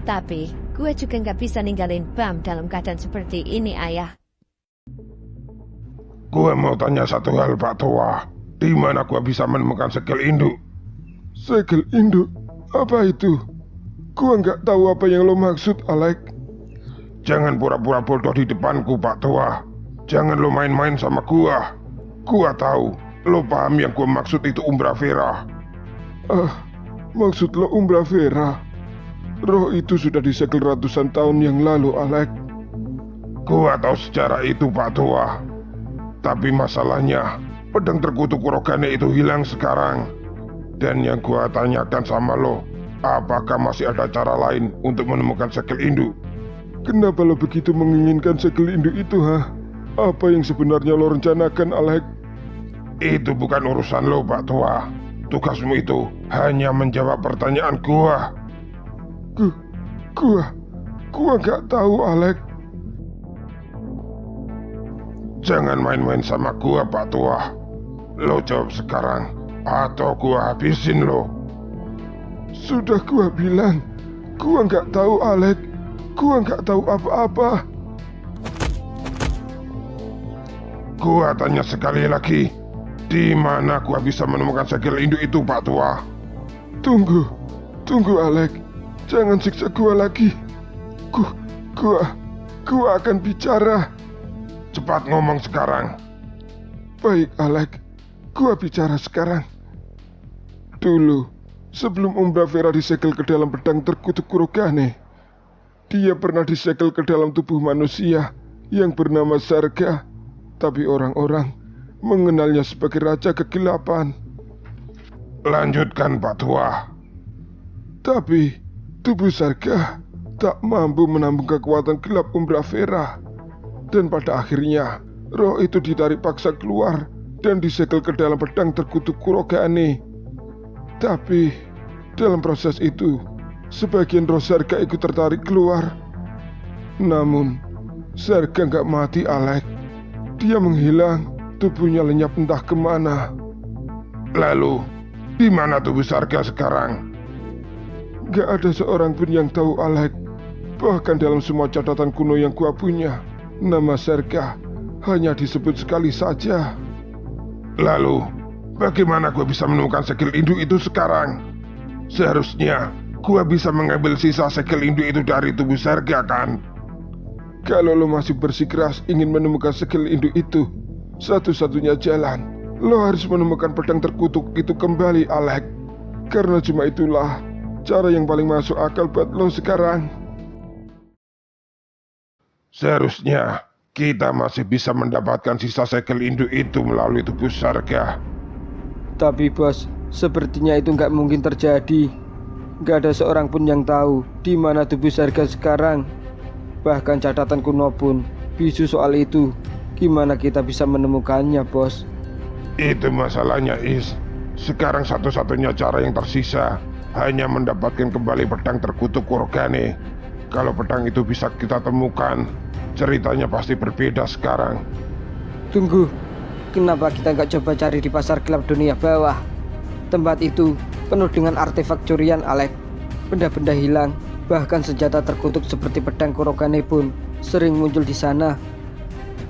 Tapi, gue juga nggak bisa ninggalin Bam dalam keadaan seperti ini, Ayah. Gue mau tanya satu hal, Pak Tua. Di mana gue bisa menemukan segel induk? Segel induk? Apa itu? Gua nggak tahu apa yang lo maksud, Alek. Jangan pura-pura bodoh di depanku, Pak Tua. Jangan lo main-main sama gua. Gua tahu, lo paham yang gua maksud itu Umbra Vera. Maksud lo Umbra Vera? Roh itu sudah disegel ratusan tahun yang lalu, Alek. Gua tahu sejarah itu, Pak Tua. Tapi masalahnya, pedang terkutuk Kurogane itu hilang sekarang. Dan yang gua tanyakan sama lo, apakah masih ada cara lain untuk menemukan segel induk? Kenapa lo begitu menginginkan segel induk itu, ha? Apa yang sebenarnya lo rencanakan, Alek? Itu bukan urusan lo, Pak Tua. Tugasmu itu hanya menjawab pertanyaan gua. Gua nggak tahu, Alek. Jangan main-main sama gua, Pak Tua. Lo jawab sekarang, atau gua habisin lo. Sudah gua bilang, gua nggak tahu, Alek. Gua nggak tahu apa-apa. Gua tanya sekali lagi, di mana gua bisa menemukan segel induk itu, Pak Tua? Tunggu, Alek. Jangan siksa gua lagi. Gua akan bicara. Cepat ngomong sekarang. Baik, Alek. Gua bicara sekarang. Dulu, sebelum Umbra Vera disegel ke dalam pedang terkutuk Kurogane, dia pernah disegel ke dalam tubuh manusia yang bernama Sarga. Tapi orang-orang mengenalnya sebagai Raja Kegelapan. Lanjutkan, Pak Tua. Tapi tubuh Sarga tak mampu menampung kekuatan gelap Umbra Vera. Dan pada akhirnya, roh itu ditarik paksa keluar dan disegel ke dalam pedang terkutuk Kurogane. Tapi dalam proses itu, sebagian roh Sarga ikut tertarik keluar. Namun, Sarga nggak mati, Alek. Dia menghilang, tubuhnya lenyap entah kemana. Lalu, di mana tubuh Sarga sekarang? Gak ada seorang pun yang tahu, Alek. Bahkan dalam semua catatan kuno yang gua punya, nama Sarga hanya disebut sekali saja. Lalu, bagaimana gua bisa menemukan segel induk itu sekarang? Seharusnya, gua bisa mengambil sisa segel induk itu dari tubuh Sarga, kan? Kalau lo masih bersikeras ingin menemukan segel induk itu, satu-satunya jalan, lo harus menemukan pedang terkutuk itu kembali, Alek. Karena cuma itulah cara yang paling masuk akal buat lo sekarang. Seharusnya kita masih bisa mendapatkan sisa segel induk itu melalui tubuh Sarga. Tapi bos, sepertinya itu nggak mungkin terjadi. Nggak ada seorang pun yang tahu di mana tubuh Sarga sekarang. Bahkan catatan kuno pun bisu soal itu. Gimana kita bisa menemukannya, bos? Itu masalahnya, Is. Sekarang satu-satunya cara yang tersisa hanya mendapatkan kembali pedang terkutuk Kurogane. Kalau pedang itu bisa kita temukan, ceritanya pasti berbeda sekarang. Tunggu, kenapa kita nggak coba cari di pasar gelap dunia bawah? Tempat itu penuh dengan artefak curian, Alek. Benda-benda hilang, bahkan senjata terkutuk seperti pedang Kurogane pun sering muncul di sana.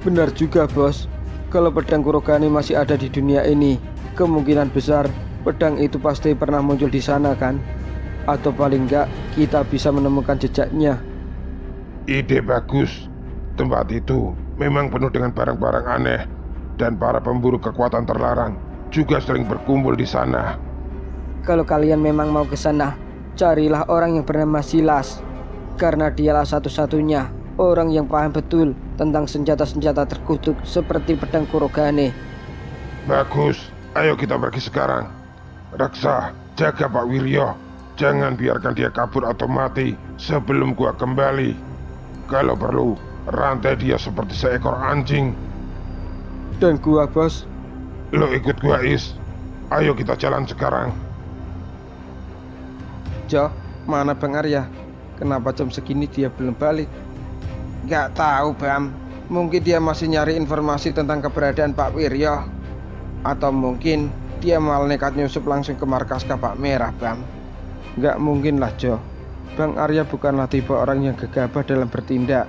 Benar juga, bos. Kalau pedang Kurogane masih ada di dunia ini, kemungkinan besar pedang itu pasti pernah muncul di sana, kan? Atau paling enggak kita bisa menemukan jejaknya. Ide bagus. Tempat itu memang penuh dengan barang-barang aneh, dan para pemburu kekuatan terlarang juga sering berkumpul di sana. Kalau kalian memang mau ke sana, carilah orang yang bernama Silas, karena dialah satu-satunya orang yang paham betul tentang senjata-senjata terkutuk seperti pedang Kurogane. Bagus, ayo kita pergi sekarang. Reksa, jaga Pak Wiryo. Jangan biarkan dia kabur atau mati sebelum gua kembali. Kalau perlu, rantai dia seperti seekor anjing. Dan gua, bos. Lo ikut gua, Is. Ayo kita jalan sekarang. Jo, mana Bang Arya? Kenapa jam segini dia belum balik? Gak tahu, Bam. Mungkin dia masih nyari informasi tentang keberadaan Pak Wiryo. Atau mungkin dia malah nekat nyusup langsung ke markas Kapak Merah, Bam. Gak mungkin lah, Jo. Bang Arya bukanlah tipe orang yang gegabah dalam bertindak.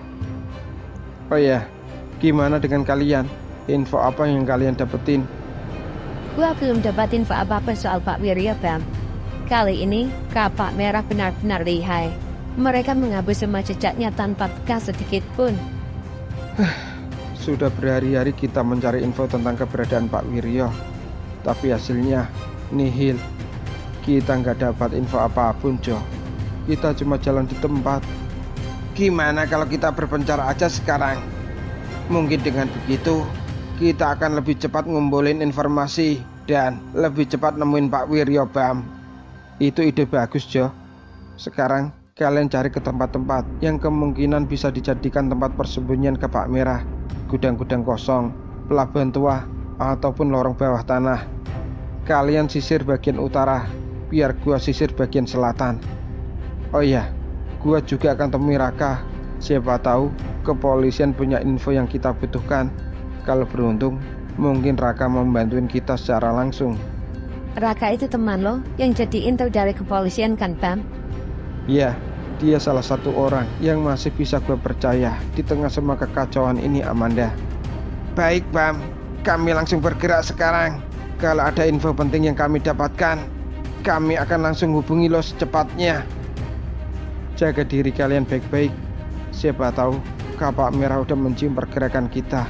Oh ya, gimana dengan kalian? Info apa yang kalian dapetin? Gua belum dapat info apa-apa soal Pak Wiryo, Bam. Kali ini, Kapak Merah benar-benar lihai. Mereka menghapus semua jejaknya tanpa bekas sedikit pun. Sudah berhari-hari kita mencari info tentang keberadaan Pak Wiryo, tapi hasilnya nihil. Kita nggak dapat info apapun, Jo. Kita cuma jalan di tempat. Gimana kalau kita berpencar aja sekarang? Mungkin dengan begitu kita akan lebih cepat ngumpulin informasi dan lebih cepat nemuin Pak Wiryo, Bam. Itu ide bagus, Jo. Sekarang kalian cari ke tempat-tempat yang kemungkinan bisa dijadikan tempat persembunyian Kapak Merah, gudang-gudang kosong, pelabuhan tua, ataupun lorong bawah tanah. Kalian sisir bagian utara, biar gua sisir bagian selatan. Oh iya, gua juga akan temui Raka. Siapa tahu kepolisian punya info yang kita butuhkan. Kalau beruntung, mungkin Raka membantuin kita secara langsung. Raka itu teman lo yang jadi intel dari kepolisian kan, Bam? Ya, dia salah satu orang yang masih bisa gue percaya di tengah semua kekacauan ini, Amanda. Baik, Bam. Kami langsung bergerak sekarang. Kalau ada info penting yang kami dapatkan, kami akan langsung hubungi lo secepatnya. Jaga diri kalian baik-baik. Siapa tahu Kapak Merah udah mencium pergerakan kita.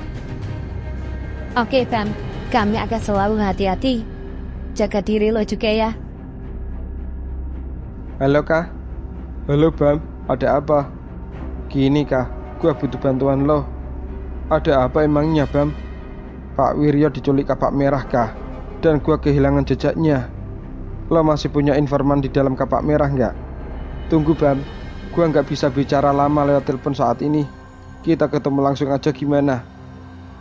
Oke, Bam. Kami akan selalu hati-hati. Jaga diri lo juga ya. Halo, Kak. Halo, Bam. Ada apa? Gini, Kak. Gua butuh bantuan lo. Ada apa emangnya, Bam? Pak Wiryo diculik Kapak Merah, Kak. Dan gua kehilangan jejaknya. Lo masih punya informan di dalam Kapak Merah nggak? Tunggu, Bam. Gua nggak bisa bicara lama lewat telepon saat ini. Kita ketemu langsung aja gimana?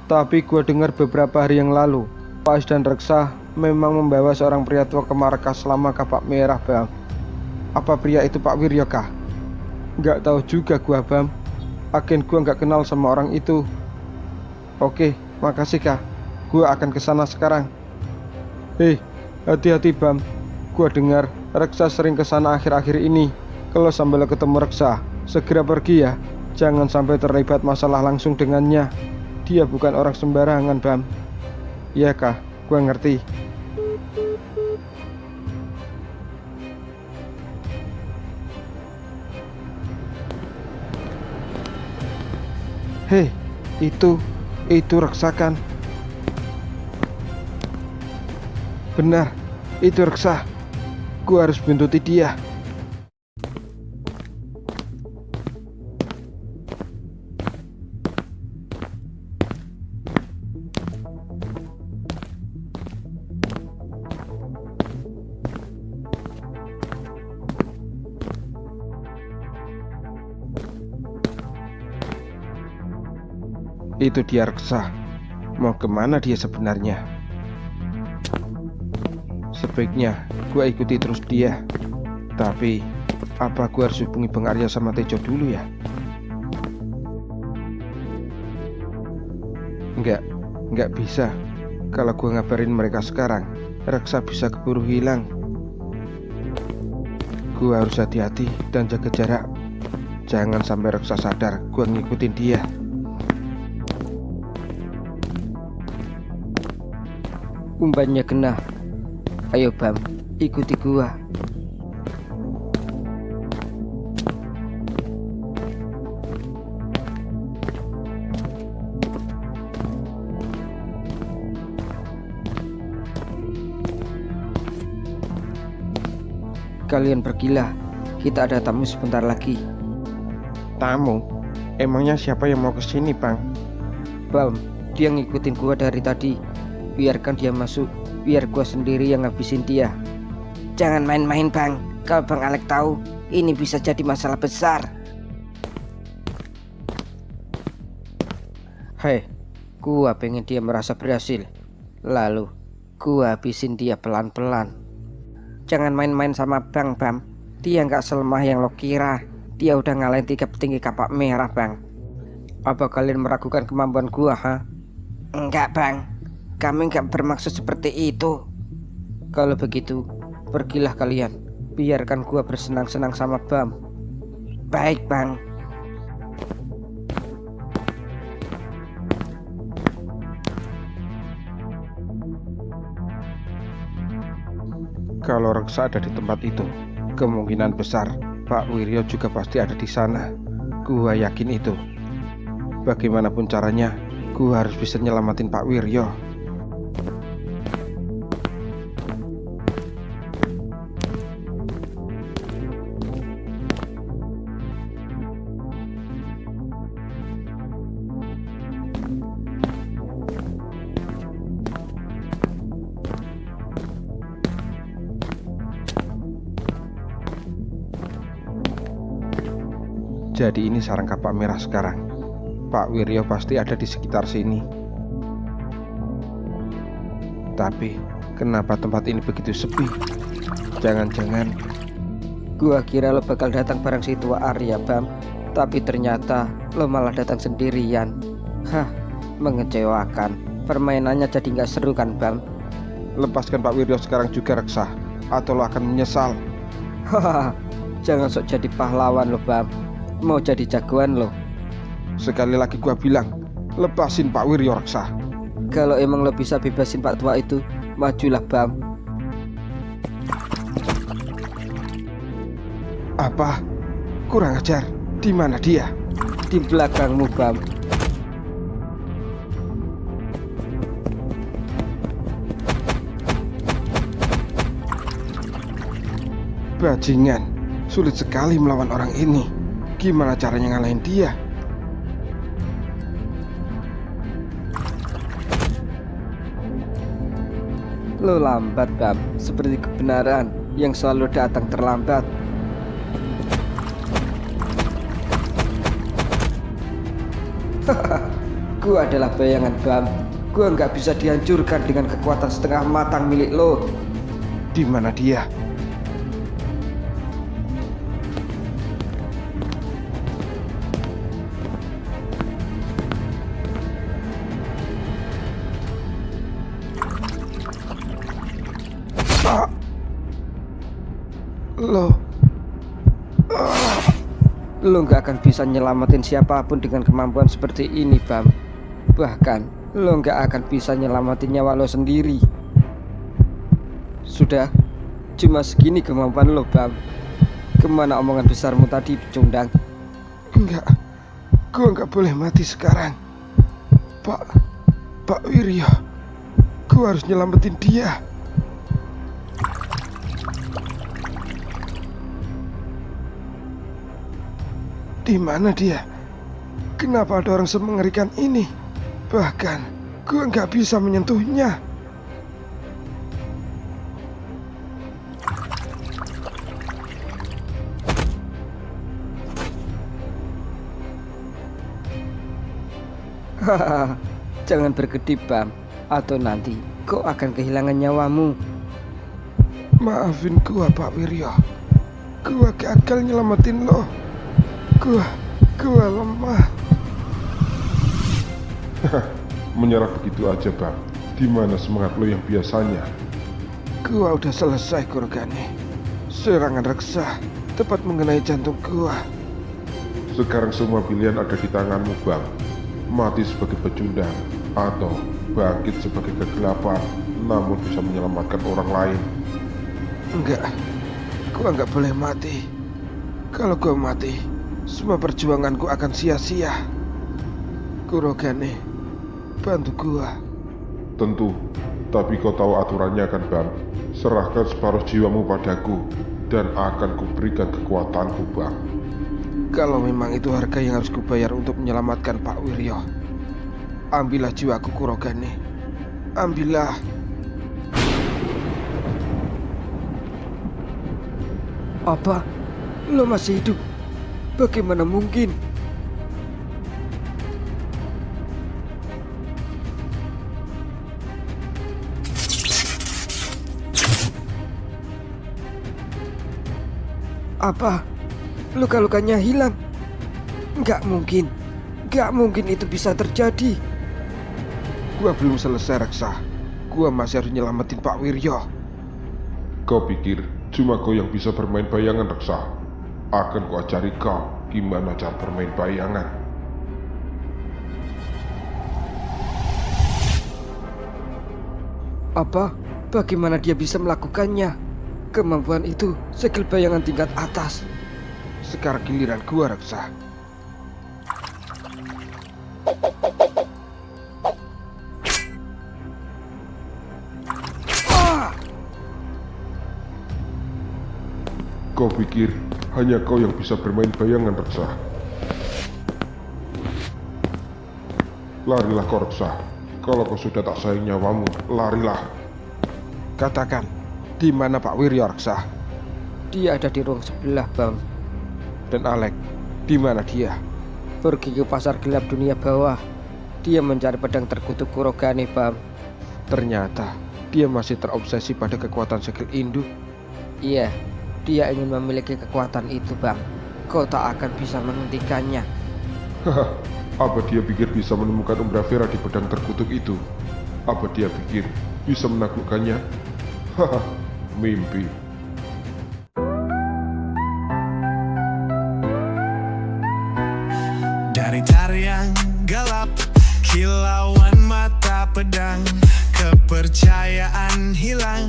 Tapi gua dengar beberapa hari yang lalu, Pak Is dan Reksa memang membawa seorang pria tua ke markas lama Kapak Merah, Bam. Apa pria itu Pak Wiryo, kah? Nggak tahu juga gua, Bam. Agen gua nggak kenal sama orang itu. Oke, makasih, Kak. Gua akan kesana sekarang. Hati-hati, Bam. Gua dengar Reksa sering kesana akhir-akhir ini. Kalau sampai lo ketemu Reksa, segera pergi ya. Jangan sampai terlibat masalah langsung dengannya. Dia bukan orang sembarangan, Bam. Iya, Kak. Gua ngerti. Hei, itu Reksa kan? Benar, itu Reksa. Gua harus buntuti dia. Itu dia Reksa. Mau kemana dia sebenarnya? Sebaiknya gua ikuti terus dia. Tapi apa gua harus hubungi Bang Arya sama Tejo dulu ya? Enggak bisa. Kalau gua ngabarin mereka sekarang, Reksa bisa keburu hilang. Gua harus hati-hati dan jaga jarak. Jangan sampai Reksa sadar gua ngikutin dia. Umpannya kena. Ayo, Bam, ikuti gua. Kalian pergilah. Kita ada tamu sebentar lagi. Tamu? Emangnya siapa yang mau ke sini, Bang? Bam, dia ngikutin gua dari tadi. Biarkan dia masuk, biar gua sendiri yang ngabisin dia. Jangan main-main, Bang. Kalau Bang Alek tahu, ini bisa jadi masalah besar. Hei, gua pengen dia merasa berhasil. Lalu, gua habisin dia pelan-pelan. Jangan main-main sama Bang, Bam. Dia nggak selemah yang lo kira. Dia udah ngalahin 3 petinggi kapak merah, Bang. Apa kalian meragukan kemampuan gua, ha? Enggak, Bang. Kami nggak bermaksud seperti itu. Kalau begitu, pergilah kalian. Biarkan gua bersenang-senang sama Bam. Baik, Bang. Kalau Reksa ada di tempat itu, kemungkinan besar Pak Wiryo juga pasti ada di sana. Gua yakin itu. Bagaimanapun caranya, gua harus bisa nyelamatin Pak Wiryo. Jadi ini sarang kapak merah sekarang. Pak Wiryo pasti ada di sekitar sini. Tapi kenapa tempat ini begitu sepi? Jangan-jangan Gua kira lo bakal datang bareng si tua Arya, Bam. Tapi ternyata lo malah datang sendirian. Hah, mengecewakan. Permainannya jadi nggak seru kan, Bam? lepaskan Pak Wiryo sekarang juga, Reksa, atau lo akan menyesal. Hahaha, jangan sok jadi pahlawan lo, Bam. Mau jadi jagoan lo. Sekali lagi gua bilang, lepasin Pak Wiryo, Reksa. Kalau emang lo bisa bebasin Pak Tua itu, majulah, Bam. Apa? Kurang ajar. Di mana dia? Di belakangmu, Bam. Bajingan, sulit sekali melawan orang ini. Gimana caranya ngalahin dia? Lo lambat, Bam. Seperti kebenaran yang selalu datang terlambat. Gua adalah bayangan, Bam. Gua nggak bisa dihancurkan dengan kekuatan setengah matang milik lo. Di mana dia? Ah. Lo nggak akan bisa nyelamatin siapapun dengan kemampuan seperti ini, Bam. Bahkan lo nggak akan bisa nyelamatin nyawa lo sendiri. Sudah, cuma segini kemampuan lo, Bam. Kemana omongan besarmu tadi, pecundang? Enggak, gua nggak boleh mati sekarang. Pak Wiryo, gua harus nyelamatin dia. Di mana dia? Kenapa ada orang semengerikan ini? Bahkan, gua nggak bisa menyentuhnya. Hahaha, jangan berkedip, Bam. Atau nanti kau akan kehilangan nyawamu. Maafin gua, Pak Wiryo. Gua gagal nyelamatin lo. Gua lemah. Menyerah begitu aja, Bang. Di mana semangat lo yang biasanya? Gua udah selesai, Kurogane. Serangan Reksa tepat mengenai jantung gua. Sekarang semua pilihan ada di tanganmu, Bang. Mati sebagai pecundang atau bangkit sebagai kegelapan, namun bisa menyelamatkan orang lain. Enggak, gua nggak boleh mati. Kalau gua mati, semua perjuanganku akan sia-sia. Kurogane, bantu gua. Tentu, tapi kau tahu aturannya kan, Bang? Serahkan separuh jiwamu padaku, dan akan kuberikan kekuatanku, Bang. Kalau memang itu harga yang harus kubayar untuk menyelamatkan Pak Wiryo, ambillah jiwaku Kurogane. Ambillah. Apa? Lo masih hidup? Bagaimana mungkin? Apa? Luka-lukanya hilang? Nggak mungkin. Nggak mungkin itu bisa terjadi. Gua belum selesai, Reksa. Gua masih harus nyelamatin Pak Wiryo. Kau pikir cuma kau yang bisa bermain bayangan, Reksa? Akan ku ajari kau gimana cara bermain bayangan. Apa? Bagaimana dia bisa melakukannya? Kemampuan itu skill bayangan tingkat atas. Sekarang giliran gua, Reksa. Kau pikir hanya kau yang bisa bermain bayangan, Reksa? Larilah kau, Reksa. Kalau kau sudah tak sayang nyawamu, larilah. Katakan, di mana Pak Wiryo, Reksa? Dia ada di ruang sebelah, Bang. Dan Alek, di mana dia? Pergi ke pasar gelap dunia bawah. Dia mencari pedang terkutuk Kurogane, Bang. Ternyata dia masih terobsesi pada kekuatan skill induk. Iya, dia ingin memiliki kekuatan itu, Bang. Kau tak akan bisa menghentikannya. Haha, apa dia pikir bisa menemukan Umbra Vera di pedang terkutuk itu? Apa dia pikir bisa menaklukkannya? Haha, mimpi. Dari tarian gelap, kilauan mata pedang, kepercayaan hilang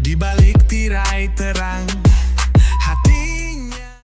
di balik tirai terang.